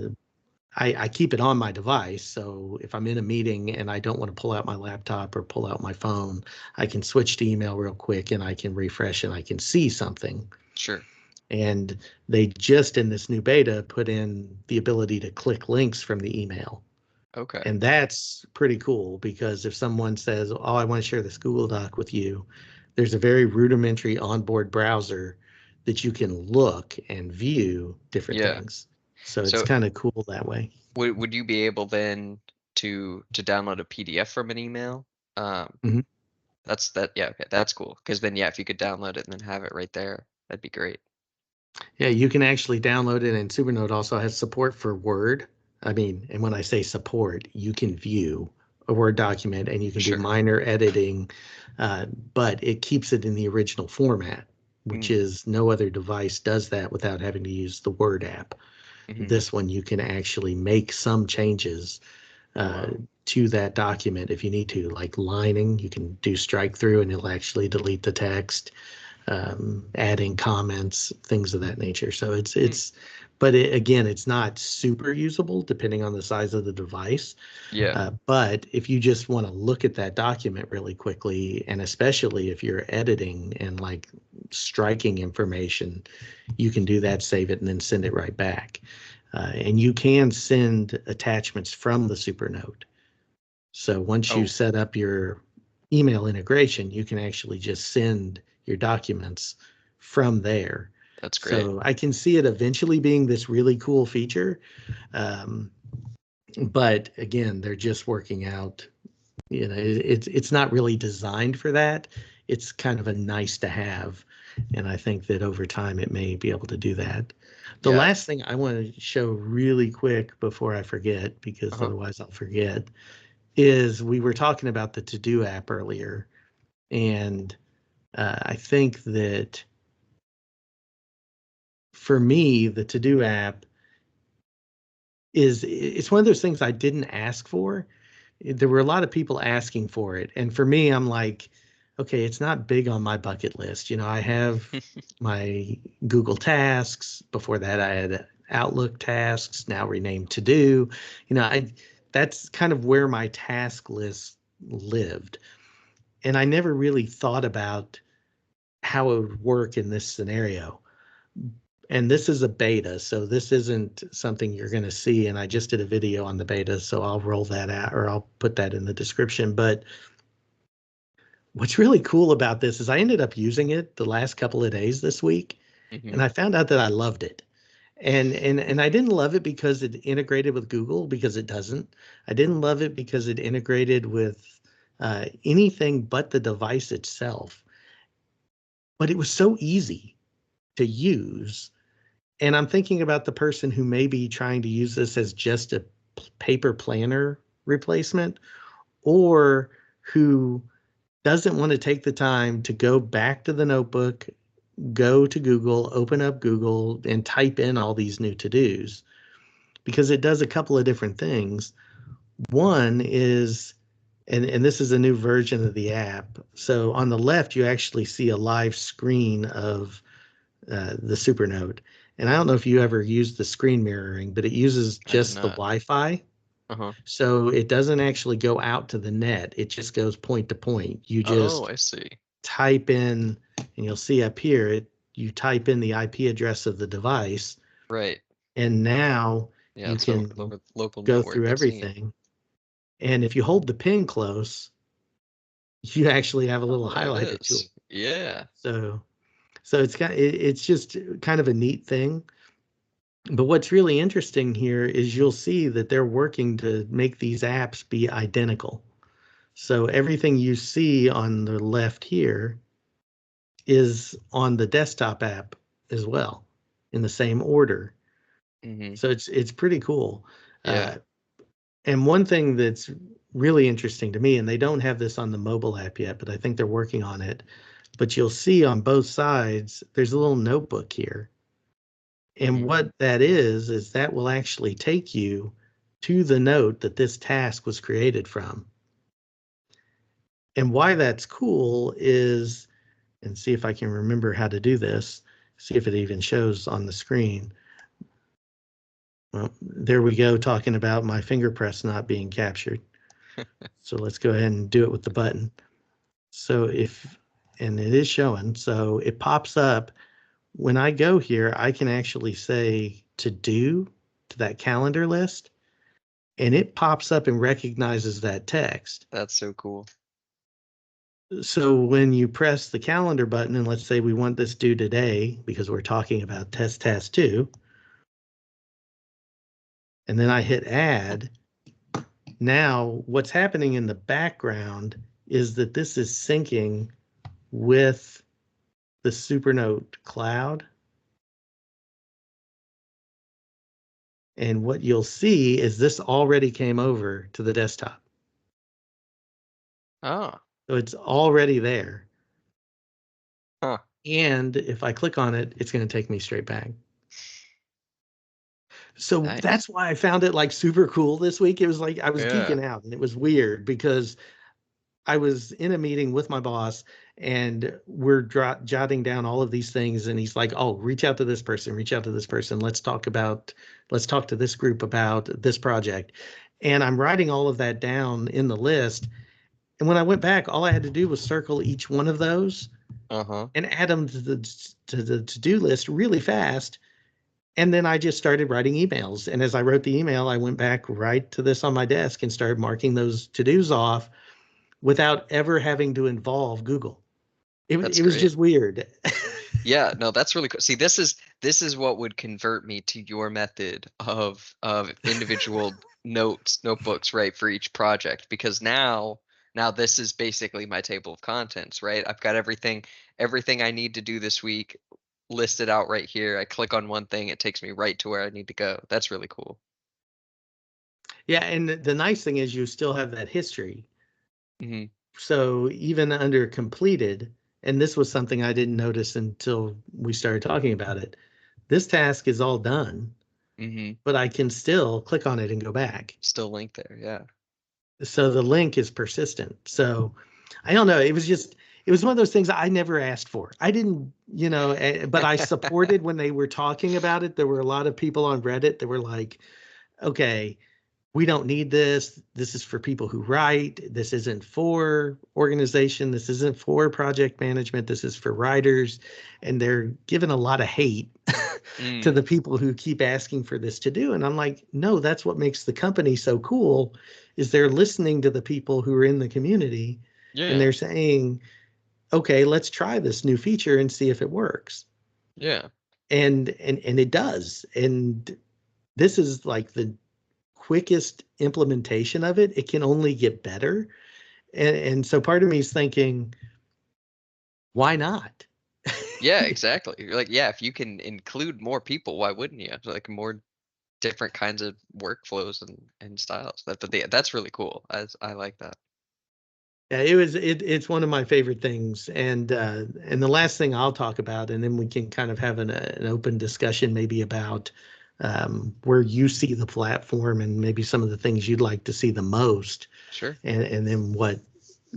I keep it on my device. So if I'm in a meeting and I don't want to pull out my laptop or pull out my phone, I can switch to email real quick and I can refresh and I can see something. Sure. And they just in this new beta put in the ability to click links from the email. Okay. And that's pretty cool because if someone says, "Oh, I want to share this Google Doc with you," there's a very rudimentary onboard browser that you can look and view different Yeah. things. So it's So kind of cool that way. would you be able then to download a PDF from an email? Um, Mhm. yeah, okay, that's cool. Because then yeah, if you could download it and then have it right there, that'd be great. Yeah, you can actually download it, and Supernote also has support for Word. I mean, and when I say support, you can view a Word document and you can do Sure. minor editing, but it keeps it in the original format, which Mm. is no other device does that without having to use the Word app. Hmm. This one, you can actually make some changes Oh uh, wow. to that document if you need to, like lining. You can do strike through and it'll actually delete the text, adding comments, things of that nature. So Mm. but again, it's not super usable depending on the size of the device. Yeah. But if you just want to look at that document really quickly, and especially if you're editing and like striking information, you can do that, save it, and then send it right back. And you can send attachments from the Supernote. So once you Oh, set up your email integration, you can actually just send your documents from there. that's great. So I can see it eventually being this really cool feature. Um, but again, they're just working out, it's not really designed for that. It's kind of a nice to have. And I think that over time it may be able to do that. The Yeah. last thing I want to show really quick before I forget, because Uh-huh. otherwise I'll forget, is we were talking about the To Do app earlier, and I think that for me, the To Do app it's one of those things I didn't ask for. There were a lot of people asking for it, and for me, I'm like, okay, it's not big on my bucket list. I have my Google Tasks. Before that, I had Outlook tasks, now renamed To Do. I That's kind of where my task list lived. And I never really thought about how it would work in this scenario. And this is a beta, so this isn't something you're going to see. And I just did a video on the beta, so I'll roll that out or I'll put that in the description. But what's really cool about this is I ended up using it the last couple of days this week, Hmm. and I found out that I loved it. And I didn't love it because it integrated with Google, because it doesn't. I didn't love it because it integrated with anything but the device itself. But it was so easy to use. And I'm thinking about the person who may be trying to use this as just a paper planner replacement, or who doesn't want to take the time to go back to the notebook, go to Google, open up Google, and type in all these new to dos, because it does a couple of different things. One is, and this is a new version of the app. So on the left, you actually see a live screen of the Supernote. And I don't know if you ever used the screen mirroring, but it uses I have just the not. Wi-Fi. Uh-huh. So it doesn't actually go out to the net. It just goes point to point. You Oh, just I see. type in, and you'll see up here, you type in the IP address of the device, Right. and now Yeah, you it's no can local go network. through That's neat. everything. And if you hold the pin close, you actually have a little Oh, there it highlighter tool. is. Yeah. So it's just kind of a neat thing. But what's really interesting here is you'll see that they're working to make these apps be identical. So everything you see on the left here is on the desktop app as well, in the same order. Hmm. So it's pretty cool. Yeah. Uh, And one thing that's really interesting to me, and they don't have this on the mobile app yet, but I think they're working on it. But you'll see on both sides, there's a little notebook here. And Hmm. what that is that will actually take you to the note that this task was created from. And why that's cool is, and see if I can remember how to do this, see if it even shows on the screen. Well, there we go, talking about my finger press not being captured. So let's go ahead and do it with the button. So if, and it is showing, so it pops up. When I go here, I can actually say to do to that calendar list, and it pops up and recognizes that text. That's so cool. So when you press the calendar button, and let's say we want this due today because we're talking about test task 2, and then I hit add, now what's happening in the background is that this is syncing with the Supernote cloud. And what you'll see is this already came over to the desktop. Oh, So it's already there. huh. And if I click on it, it's going to take me straight back. So Nice. that's why I found it like super cool this week. It was like I was Yeah. geeking out, and it was weird because I was in a meeting with my boss, and we're jotting down all of these things, and he's like, "Oh, reach out to this person, reach out to this person. Let's talk to this group about this project." And I'm writing all of that down in the list. And when I went back, all I had to do was circle each one of those Uh-huh. and add them to the to-do list really fast. And then I just started writing emails. And as I wrote the email, I went back right to this on my desk and started marking those to-dos off without ever having to involve Google. That's It was great. just weird. Yeah, no, that's really cool. See, this is what would convert me to your method of individual notebooks, right, for each project, because now this is basically my table of contents, right? I've got everything I need to do this week listed out right here. I click on one thing, it takes me right to where I need to go. That's really cool. Yeah, and the nice thing is you still have that history. Hmm. So even under completed, and this was something I didn't notice until we started talking about it, this task is all done, Hmm. but I can still click on it and go back. Still linked there, yeah. So the link is persistent. So I don't know. It was one of those things I never asked for. I didn't, but I supported when they were talking about it. There were a lot of people on Reddit that were like, okay, we don't need this. This is for people who write. This isn't for organization. This isn't for project management. This is for writers. And they're giving a lot of hate to Mm, the people who keep asking for this to do. And I'm like, no, that's what makes the company so cool is they're listening to the people who are in the community and yeah, they're saying, okay, let's try this new feature and see if it works. yeah. And it does. And this is like the quickest implementation of it. It can only get better. And so part of me is thinking, why not? Yeah, exactly. You're like, yeah, if you can include more people, why wouldn't you? Like more different kinds of workflows and styles. That's really cool. I like that. Yeah, it's one of my favorite things. And the last thing I'll talk about, and then we can kind of have an open discussion maybe about where you see the platform and maybe some of the things you'd like to see the most, Sure. and then what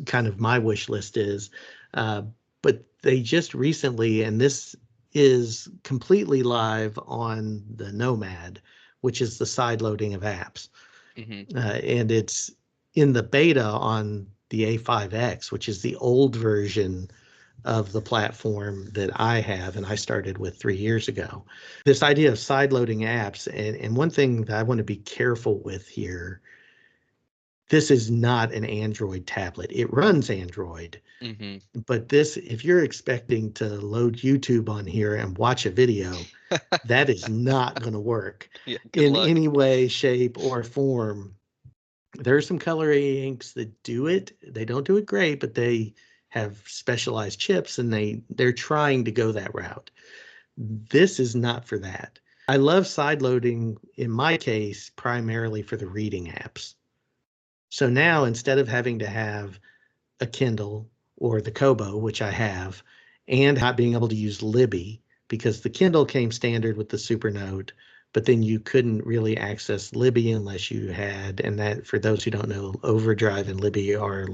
kind of my wish list is. Uh, but they just recently, and this is completely live on the Nomad, which is the side loading of apps. Hmm. And it's in the beta on the A5X, which is the old version of the platform that I have and I started with 3 years ago. This idea of side loading apps, and one thing that I want to be careful with here, this is not an Android tablet. It runs Android, Hmm. but this, if you're expecting to load YouTube on here and watch a video, that is not going to work Yeah, good in luck. any way, shape, or form. There are some color inks that do it. They don't do it great, but they have specialized chips and they're trying to go that route. This is not for that. I love side loading in my case primarily for the reading apps. So now instead of having to have a Kindle or the Kobo, which I have, and not being able to use Libby because the Kindle came standard with the Supernote, but then you couldn't really access Libby unless you had, and that for those who don't know, Overdrive and Libby are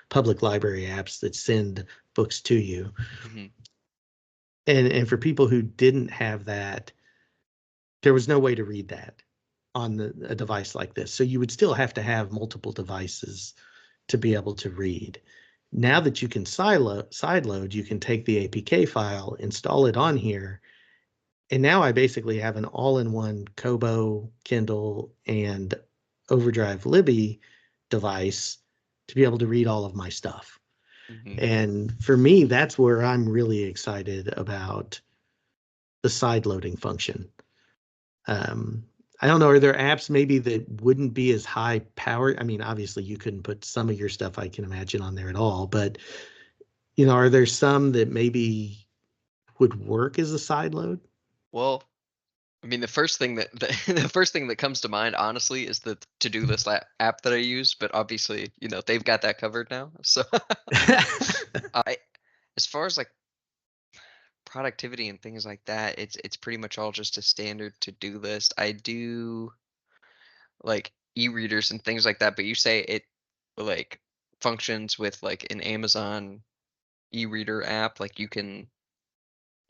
public library apps that send books to you. Hmm. And for people who didn't have that, there was no way to read that on a device like this. So you would still have to have multiple devices to be able to read. Now that you can sideload, you can take the APK file, install it on here, and now I basically have an all-in-one Kobo, Kindle, and Overdrive Libby device to be able to read all of my stuff. Hmm. And for me, that's where I'm really excited about the side loading function. Um, I don't know, are there apps maybe that wouldn't be as high powered? I mean, obviously you couldn't put some of your stuff I can imagine on there at all, but are there some that maybe would work as a side load? Well, I mean, the first thing that the first thing that comes to mind, honestly, is the to-do list app that I use. But obviously, they've got that covered now. So, I, as far as like productivity and things like that, it's pretty much all just a standard to-do list. I do like e-readers and things like that, but you say it like functions with like an Amazon e-reader app, like you can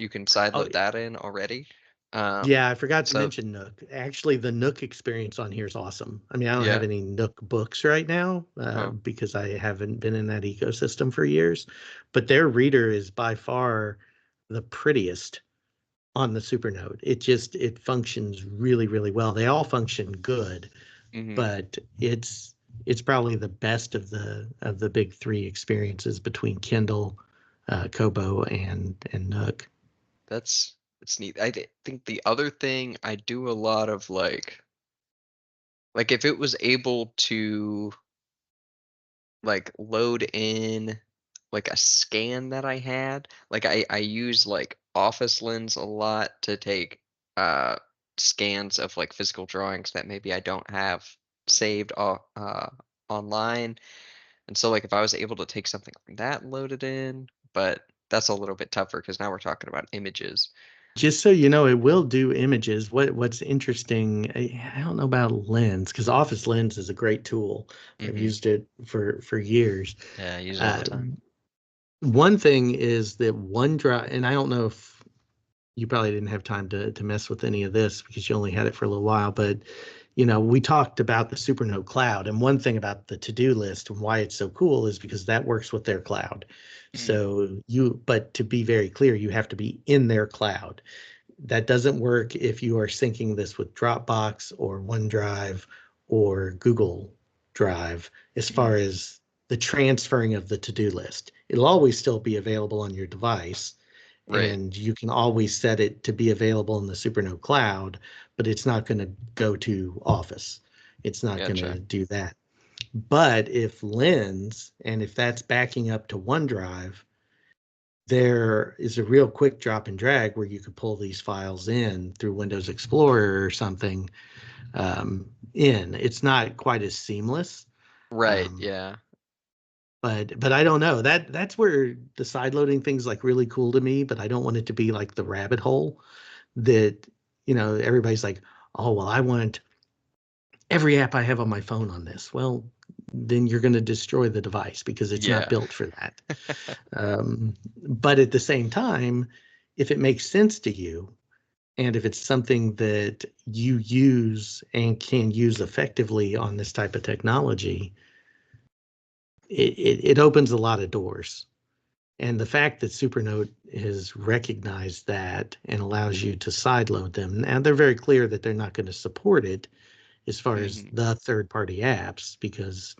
Oh, sideload that in already. yeah, I forgot to So mention Nook. Actually, the Nook experience on here is awesome. I mean, I don't have yeah, any Nook books right now huh. because I haven't been in that ecosystem for years, but their reader is by far the prettiest on the Supernote. It functions really, really well. They all function good, Hmm. but it's probably the best of the big three experiences between Kindle, Kobo, and Nook. That's neat. Think the other thing I do a lot of like if it was able to like load in like a scan that I had. Like I use like Office Lens a lot to take uh scans of like physical drawings that maybe I don't have saved online. And so like if I was able to take something like that and load it in, but that's a little bit tougher because now we're talking about images. Just so you know, it will do images. What's interesting, I don't know about Lens because Office Lens is a great tool. I've Hmm. used it for years. Yeah, I use it all the Uh, time. One thing is that OneDrive, and I don't know if you probably didn't have time to mess with any of this because you only had it for a little while, but we talked about the Supernote cloud, and one thing about the to-do list and why it's so cool is because that works with their cloud. Mm. But to be very clear, you have to be in their cloud. That doesn't work if you are syncing this with Dropbox or OneDrive or Google Drive as far Hmm. as the transferring of the to-do list. It'll always still be available on your device, Right. and you can always set it to be available in the Supernote cloud, but it's not going to go to Office. It's not going Gotcha. to do that. But if Lens, and if that's backing up to OneDrive, there is a real quick drop and drag where you could pull these files in through Windows Explorer or something in. It's not quite as seamless, Right. um, Yeah. but I don't know. That's where the side loading thing's like really cool to me. But I don't want it to be like the rabbit hole that everybody's like, oh well, I want every app I have on my phone on this. Well, then you're going to destroy the device because it's not Yeah. built for that. But at the same time, if it makes sense to you, and if it's something that you use and can use effectively on this type of technology, it opens a lot of doors. And the fact that Supernote has recognized that and allows you to sideload them, and they're very clear that they're not going to support it as far as Hmm. the third-party apps because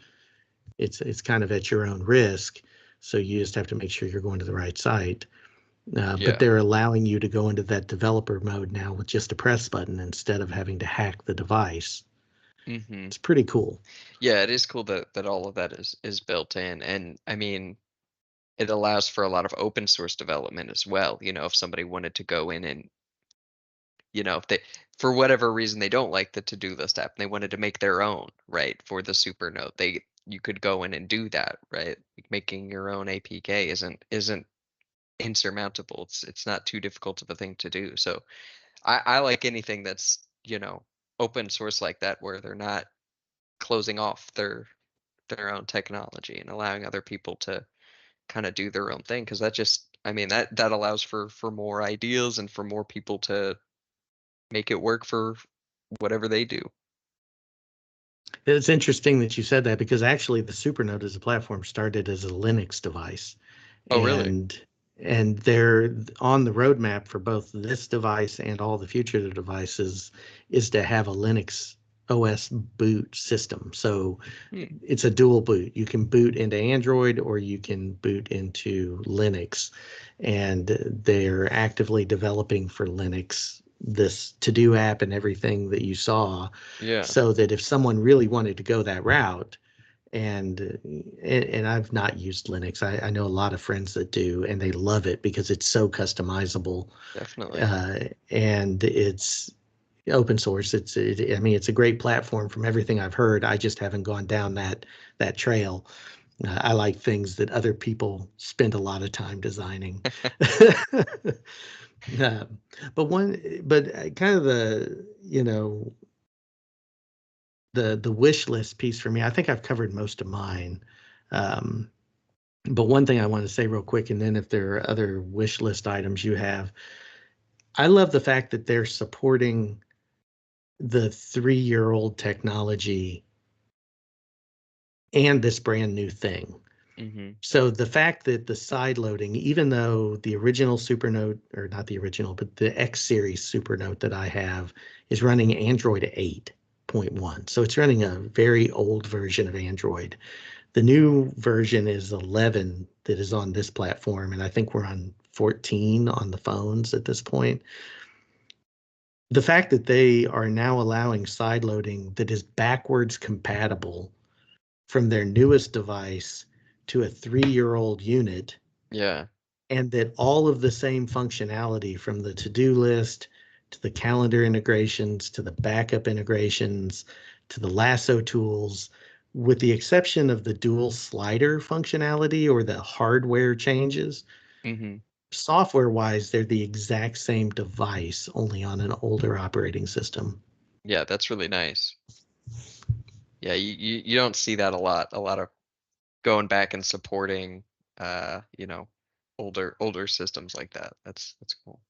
it's kind of at your own risk. So you just have to make sure you're going to the right site. But Yeah. they're allowing you to go into that developer mode now with just a press button instead of having to hack the device. Hmm. It's pretty cool. Yeah, it is cool that all of that is built in, and I mean, it allows for a lot of open source development as well. If somebody wanted to go in and if they, for whatever reason, they don't like the to-do list app and they wanted to make their own, right, for the Supernote, you could go in and do that, right? Like, making your own APK isn't insurmountable. It's not too difficult of a thing to do. So I like anything that's, open source like that, where they're not closing off their own technology and allowing other people to kind of do their own thing, because that just, I mean, that allows for more ideas and for more people to make it work for whatever they do. It's interesting that you said that because actually the Supernote as a platform started as a Linux device, Oh, really? and they're on the roadmap for both this device and all the future devices is to have a Linux OS boot system. So Hmm. it's a dual boot. You can boot into Android or you can boot into Linux, and they're actively developing for Linux this to-do app and everything that you saw, Yeah, so that if someone really wanted to go that route, and I've not used Linux. I know a lot of friends that do, and they love it because it's so customizable, definitely. uh, and it's open source. I mean, it's a great platform from everything I've heard. I just haven't gone down that trail. I like things that other people spend a lot of time designing. Uh, but kind of the wish list piece for me. I think I've covered most of mine. Um, but one thing I want to say real quick, and then if there are other wish list items you have, I love the fact that they're supporting the 3-year-old technology and this brand new thing. Hmm. So the fact that the side loading, even though the original Supernote, or not the original, but the X series Supernote that I have is running Android 8.1. So it's running a very old version of Android. The new version is 11 that is on this platform, and I think we're on 14 on the phones at this point. The fact that they are now allowing side loading that is backwards compatible from their newest device to a 3-year-old unit, Yeah. and that all of the same functionality from the to-do list to the calendar integrations to the backup integrations to the lasso tools, with the exception of the dual slider functionality or the hardware changes, Hmm. software wise, they're the exact same device, only on an older operating system. Yeah, that's really nice. Yeah, you don't see that a lot. A lot of going back and supporting, uh, you know, older systems like that. That's cool.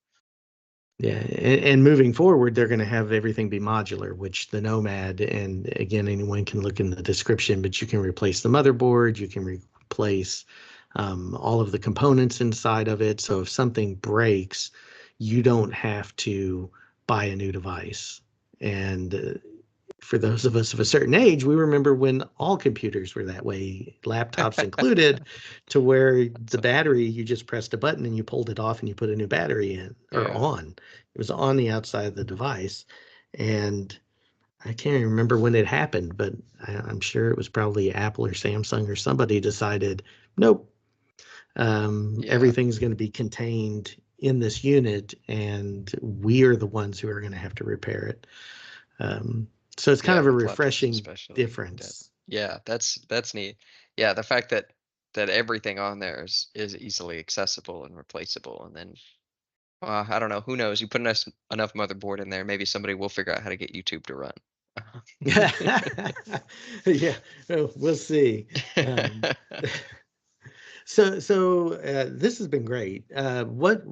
Yeah, and moving forward, they're going to have everything be modular, which the Nomad, and again, anyone can look in the description, but you can replace the motherboard, you can replace all of the components inside of it. So if something breaks, you don't have to buy a new device. And for those of us of a certain age, we remember when all computers were that way, laptops included, to where the So, battery, you just pressed a button and you pulled it off and you put a new battery in or yeah. on. It was on the outside of the device. And I can't even remember when it happened, but I'm sure it was probably Apple or Samsung or somebody decided, nope, Yeah. everything's going to be contained in this unit, and we are the ones who are going to have to repair it. Um, so it's kind Yeah, of a with laptops refreshing especially. difference. Yeah, that's neat. Yeah, the fact that everything on there is easily accessible and replaceable, and then I don't know, who knows? You put enough motherboard in there, maybe somebody will figure out how to get YouTube to run. Yeah, we'll see. Um, so this has been great. What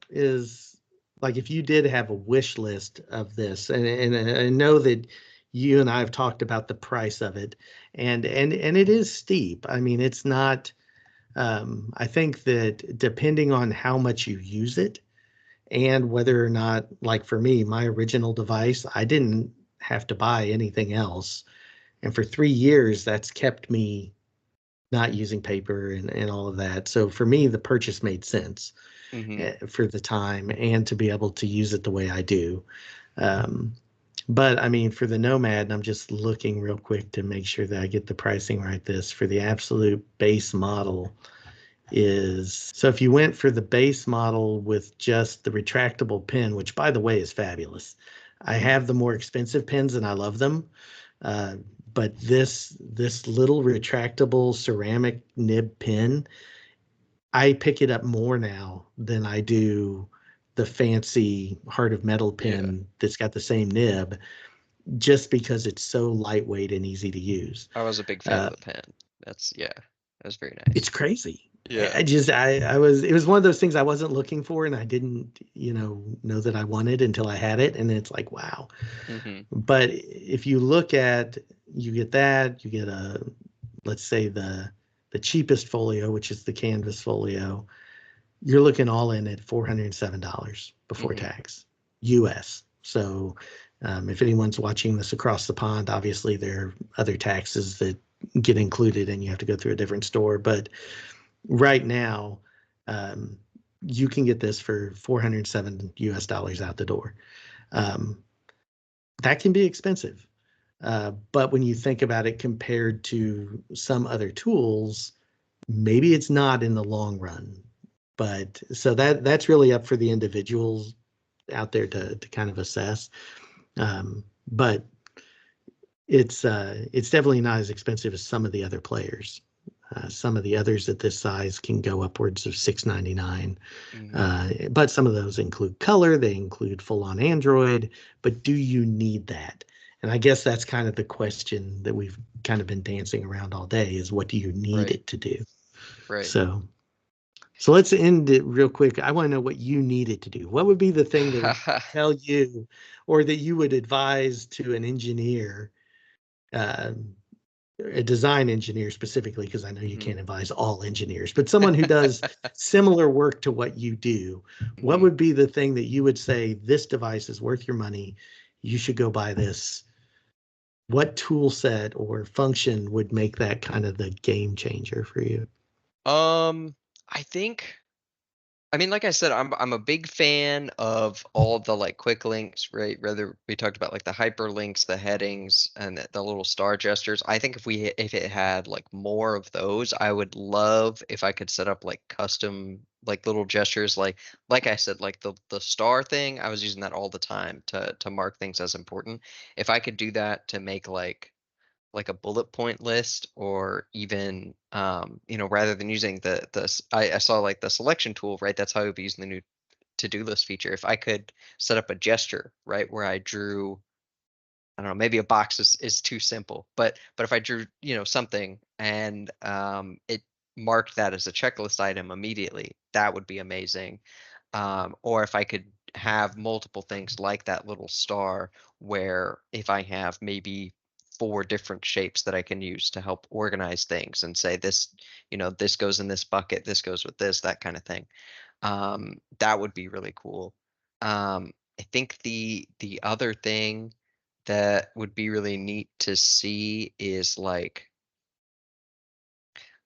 is, like, if you did have a wish list of this, and I know that you and I have talked about the price of it, and it is steep. I mean, it's not. I think that depending on how much you use it and whether or not, like for me, my original device, I didn't have to buy anything else. And for 3 years, that's kept me not using paper and all of that. So for me, the purchase made sense Hmm. for the time and to be able to use it the way I do. Um, but I mean, for the Nomad, I'm just looking real quick to make sure that I get the pricing right. This for the absolute base model is, so if you went for the base model with just the retractable pin, which by the way is fabulous. I Mm-hmm. have the more expensive pins and I love them. Uh, but this little retractable ceramic nib pin, I pick it up more now than I do the fancy heart of metal Yeah, pin that's got the same nib, just because it's so lightweight and easy to use. I was a big fan of Uh, the pen. That's yeah, that was very it's nice. crazy. Yeah. I was, it was one of those things I wasn't looking for and I didn't, know that I wanted until I had it. And it's like, wow. Mm-hmm. But if you look at, you get that, you get a, let's say the cheapest folio, which is the canvas folio, you're looking all in at $407 before Mm-hmm. tax, US. So if anyone's watching this across the pond, obviously there are other taxes that get included and you have to go through a different store. But right now, um, you can get this for 407 US dollars out the door. Um, that can be expensive. But when you think about it compared to some other tools, maybe it's not in the long run. But so that's really up for the individuals out there to kind of assess. But it's definitely not as expensive as some of the other players. Some of the others at this size can go upwards of 699. Mm-hmm. But some of those include color, they include full on Android. But do you need that? And I guess that's kind of the question that we've kind of been dancing around all day is what do you need Right. it to do? Right. So so let's end it real quick. I want to know what you need it to do. What would be the thing that would tell you or that you would advise to an engineer, um, a design engineer specifically, because I know you Mm-hmm. can't advise all engineers, but someone who does similar work to what you do, what Mm-hmm. would be the thing that you would say, this device is worth your money? You should go buy this. What tool set or function would make that kind of the game changer for you? I think I mean, like I said, I'm a big fan of all the like quick links, right? Whether we talked about like the hyperlinks, the headings, and the little star gestures. I think if it had like more of those, I would love if I could set up like custom like little gestures, like I said, like the star thing. I was using that all the time to mark things as important. If I could do that to make like a bullet point list or even rather than using I saw like the selection tool, right? That's how I would be using the new to-do list feature. If I could set up a gesture, right, where I drew, I don't know, maybe a box is too simple, but if I drew, something and it marked that as a checklist item immediately, that would be amazing. Or if I could have multiple things like that little star, where if I have maybe four different shapes that I can use to help organize things and say this, this goes in this bucket, this goes with this, that kind of thing. That would be really cool. I think the other thing that would be really neat to see is like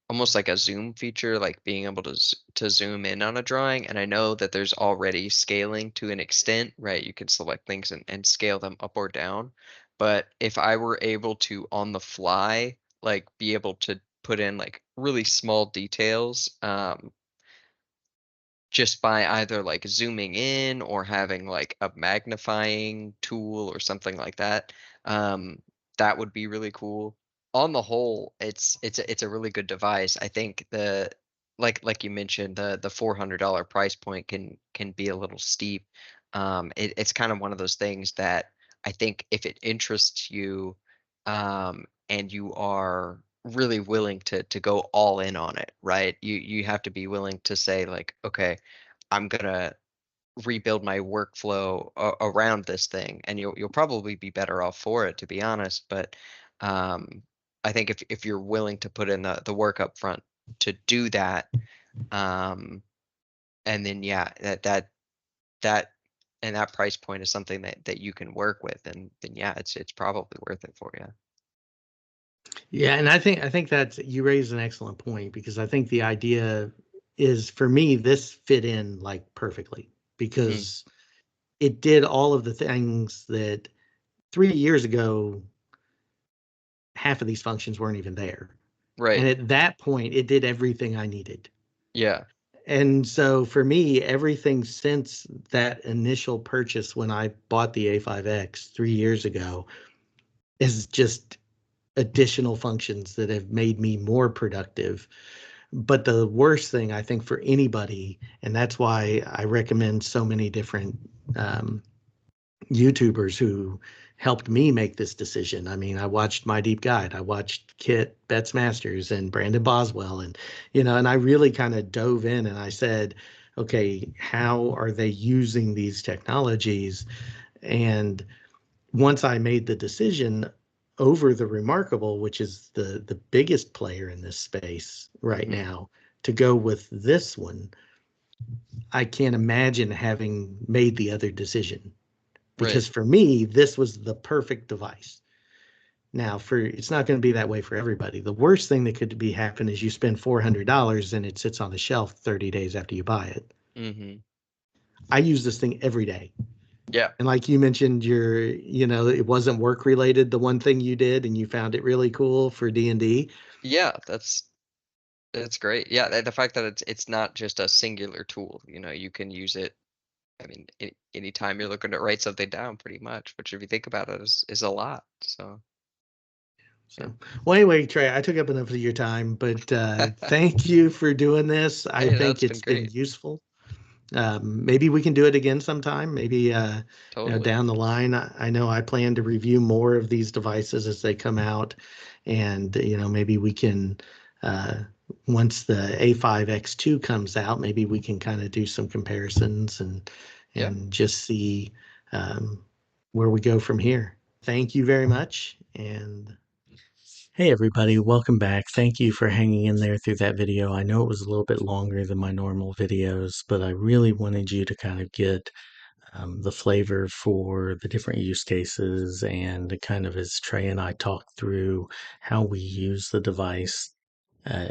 almost like a zoom feature, like being able to zoom in on a drawing. And I know that there's already scaling to an extent, right? You can select things and scale them up or down. But if I were able to on the fly, like be able to put in like really small details, just by either like zooming in or having like a magnifying tool or something like that. Um, that would be really cool. On the whole, it's a really good device. I think like you mentioned, the $400 price point can be a little steep. It's kind of one of those things that I think if it interests you, and you are really willing to go all in on it, right? You have to be willing to say like, okay, I'm gonna rebuild my workflow around this thing, and you'll probably be better off for it, to be honest. But um, I think if you're willing to put in the work up front to do that, um, and then yeah, that and that price point is something that you can work with, and then yeah, it's probably worth it for you. Yeah, and I think that you raise an excellent point because I think the idea is for me this fit in like perfectly Hmm. because it did all of the things that 3 years ago half of these functions weren't even there. And Right. at that point it did everything I needed. Yeah. And so for me, everything since that initial purchase when I bought the A5X 3 years ago is just additional functions that have made me more productive. But the worst thing I think for anybody, and that's why I recommend so many different um, YouTubers who helped me make this decision. I mean, I watched My Deep Guide, I watched Kit Betts Masters and Brandon Boswell, and and I really kind of dove in and I said, okay, how are they using these technologies? And once I made the decision over the Remarkable, which is the biggest player in this space right Hmm. now, to go with this one, I can't imagine having made the other decision Right. because for me, this was the perfect device. Now, for it's not going to be that way for everybody. The worst thing that could be happen is you spend $400 and it sits on the shelf 30 days after you buy it. Hmm. I use this thing every day. Yeah. And like you mentioned, it wasn't work related, the one thing you did, and you found it really cool for D&D. Yeah, that's great. Yeah, the fact that it's not just a singular tool, you can use it. I mean, anytime you're looking to write something down, pretty much, which if you think about it is a lot. So yeah. So, well, anyway, Trey, I took up enough of your time, but thank you for doing this. I Hey, think that's been it's been great. useful. Maybe we can do it again sometime. Maybe Totally. down the line. I know I plan to review more of these devices as they come out, and maybe we can once the A5X2 comes out, maybe we can kind of do some comparisons Yeah. and just see um, where we go from here. Thank you very much, and hey everybody, welcome back. Thank you for hanging in there through that video. I know it was a little bit longer than my normal videos, but I really wanted you to kind of get the flavor for the different use cases and kind of as Trey and I talked through how we use the device. Uh,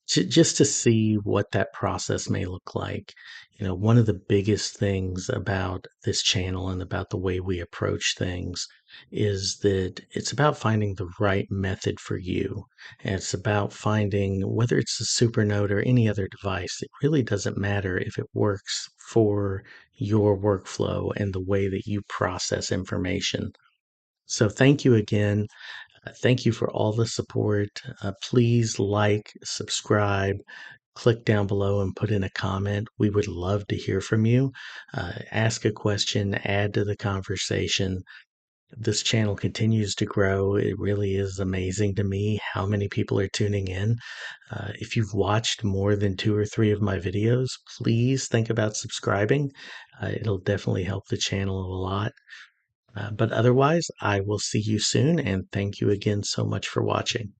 just to see what that process may look like. One of the biggest things about this channel and about the way we approach things is that it's about finding the right method for you. And it's about finding whether it's a Supernote or any other device, it really doesn't matter if it works for your workflow and the way that you process information. So, thank you again. Thank you for all the support. Please like, subscribe, click down below and put in a comment. We would love to hear from you. Ask a question, add to the conversation. This channel continues to grow. It really is amazing to me how many people are tuning in. If you've watched more than 2 or 3 of my videos, please think about subscribing. It'll definitely help the channel a lot. But otherwise, I will see you soon, and thank you again so much for watching.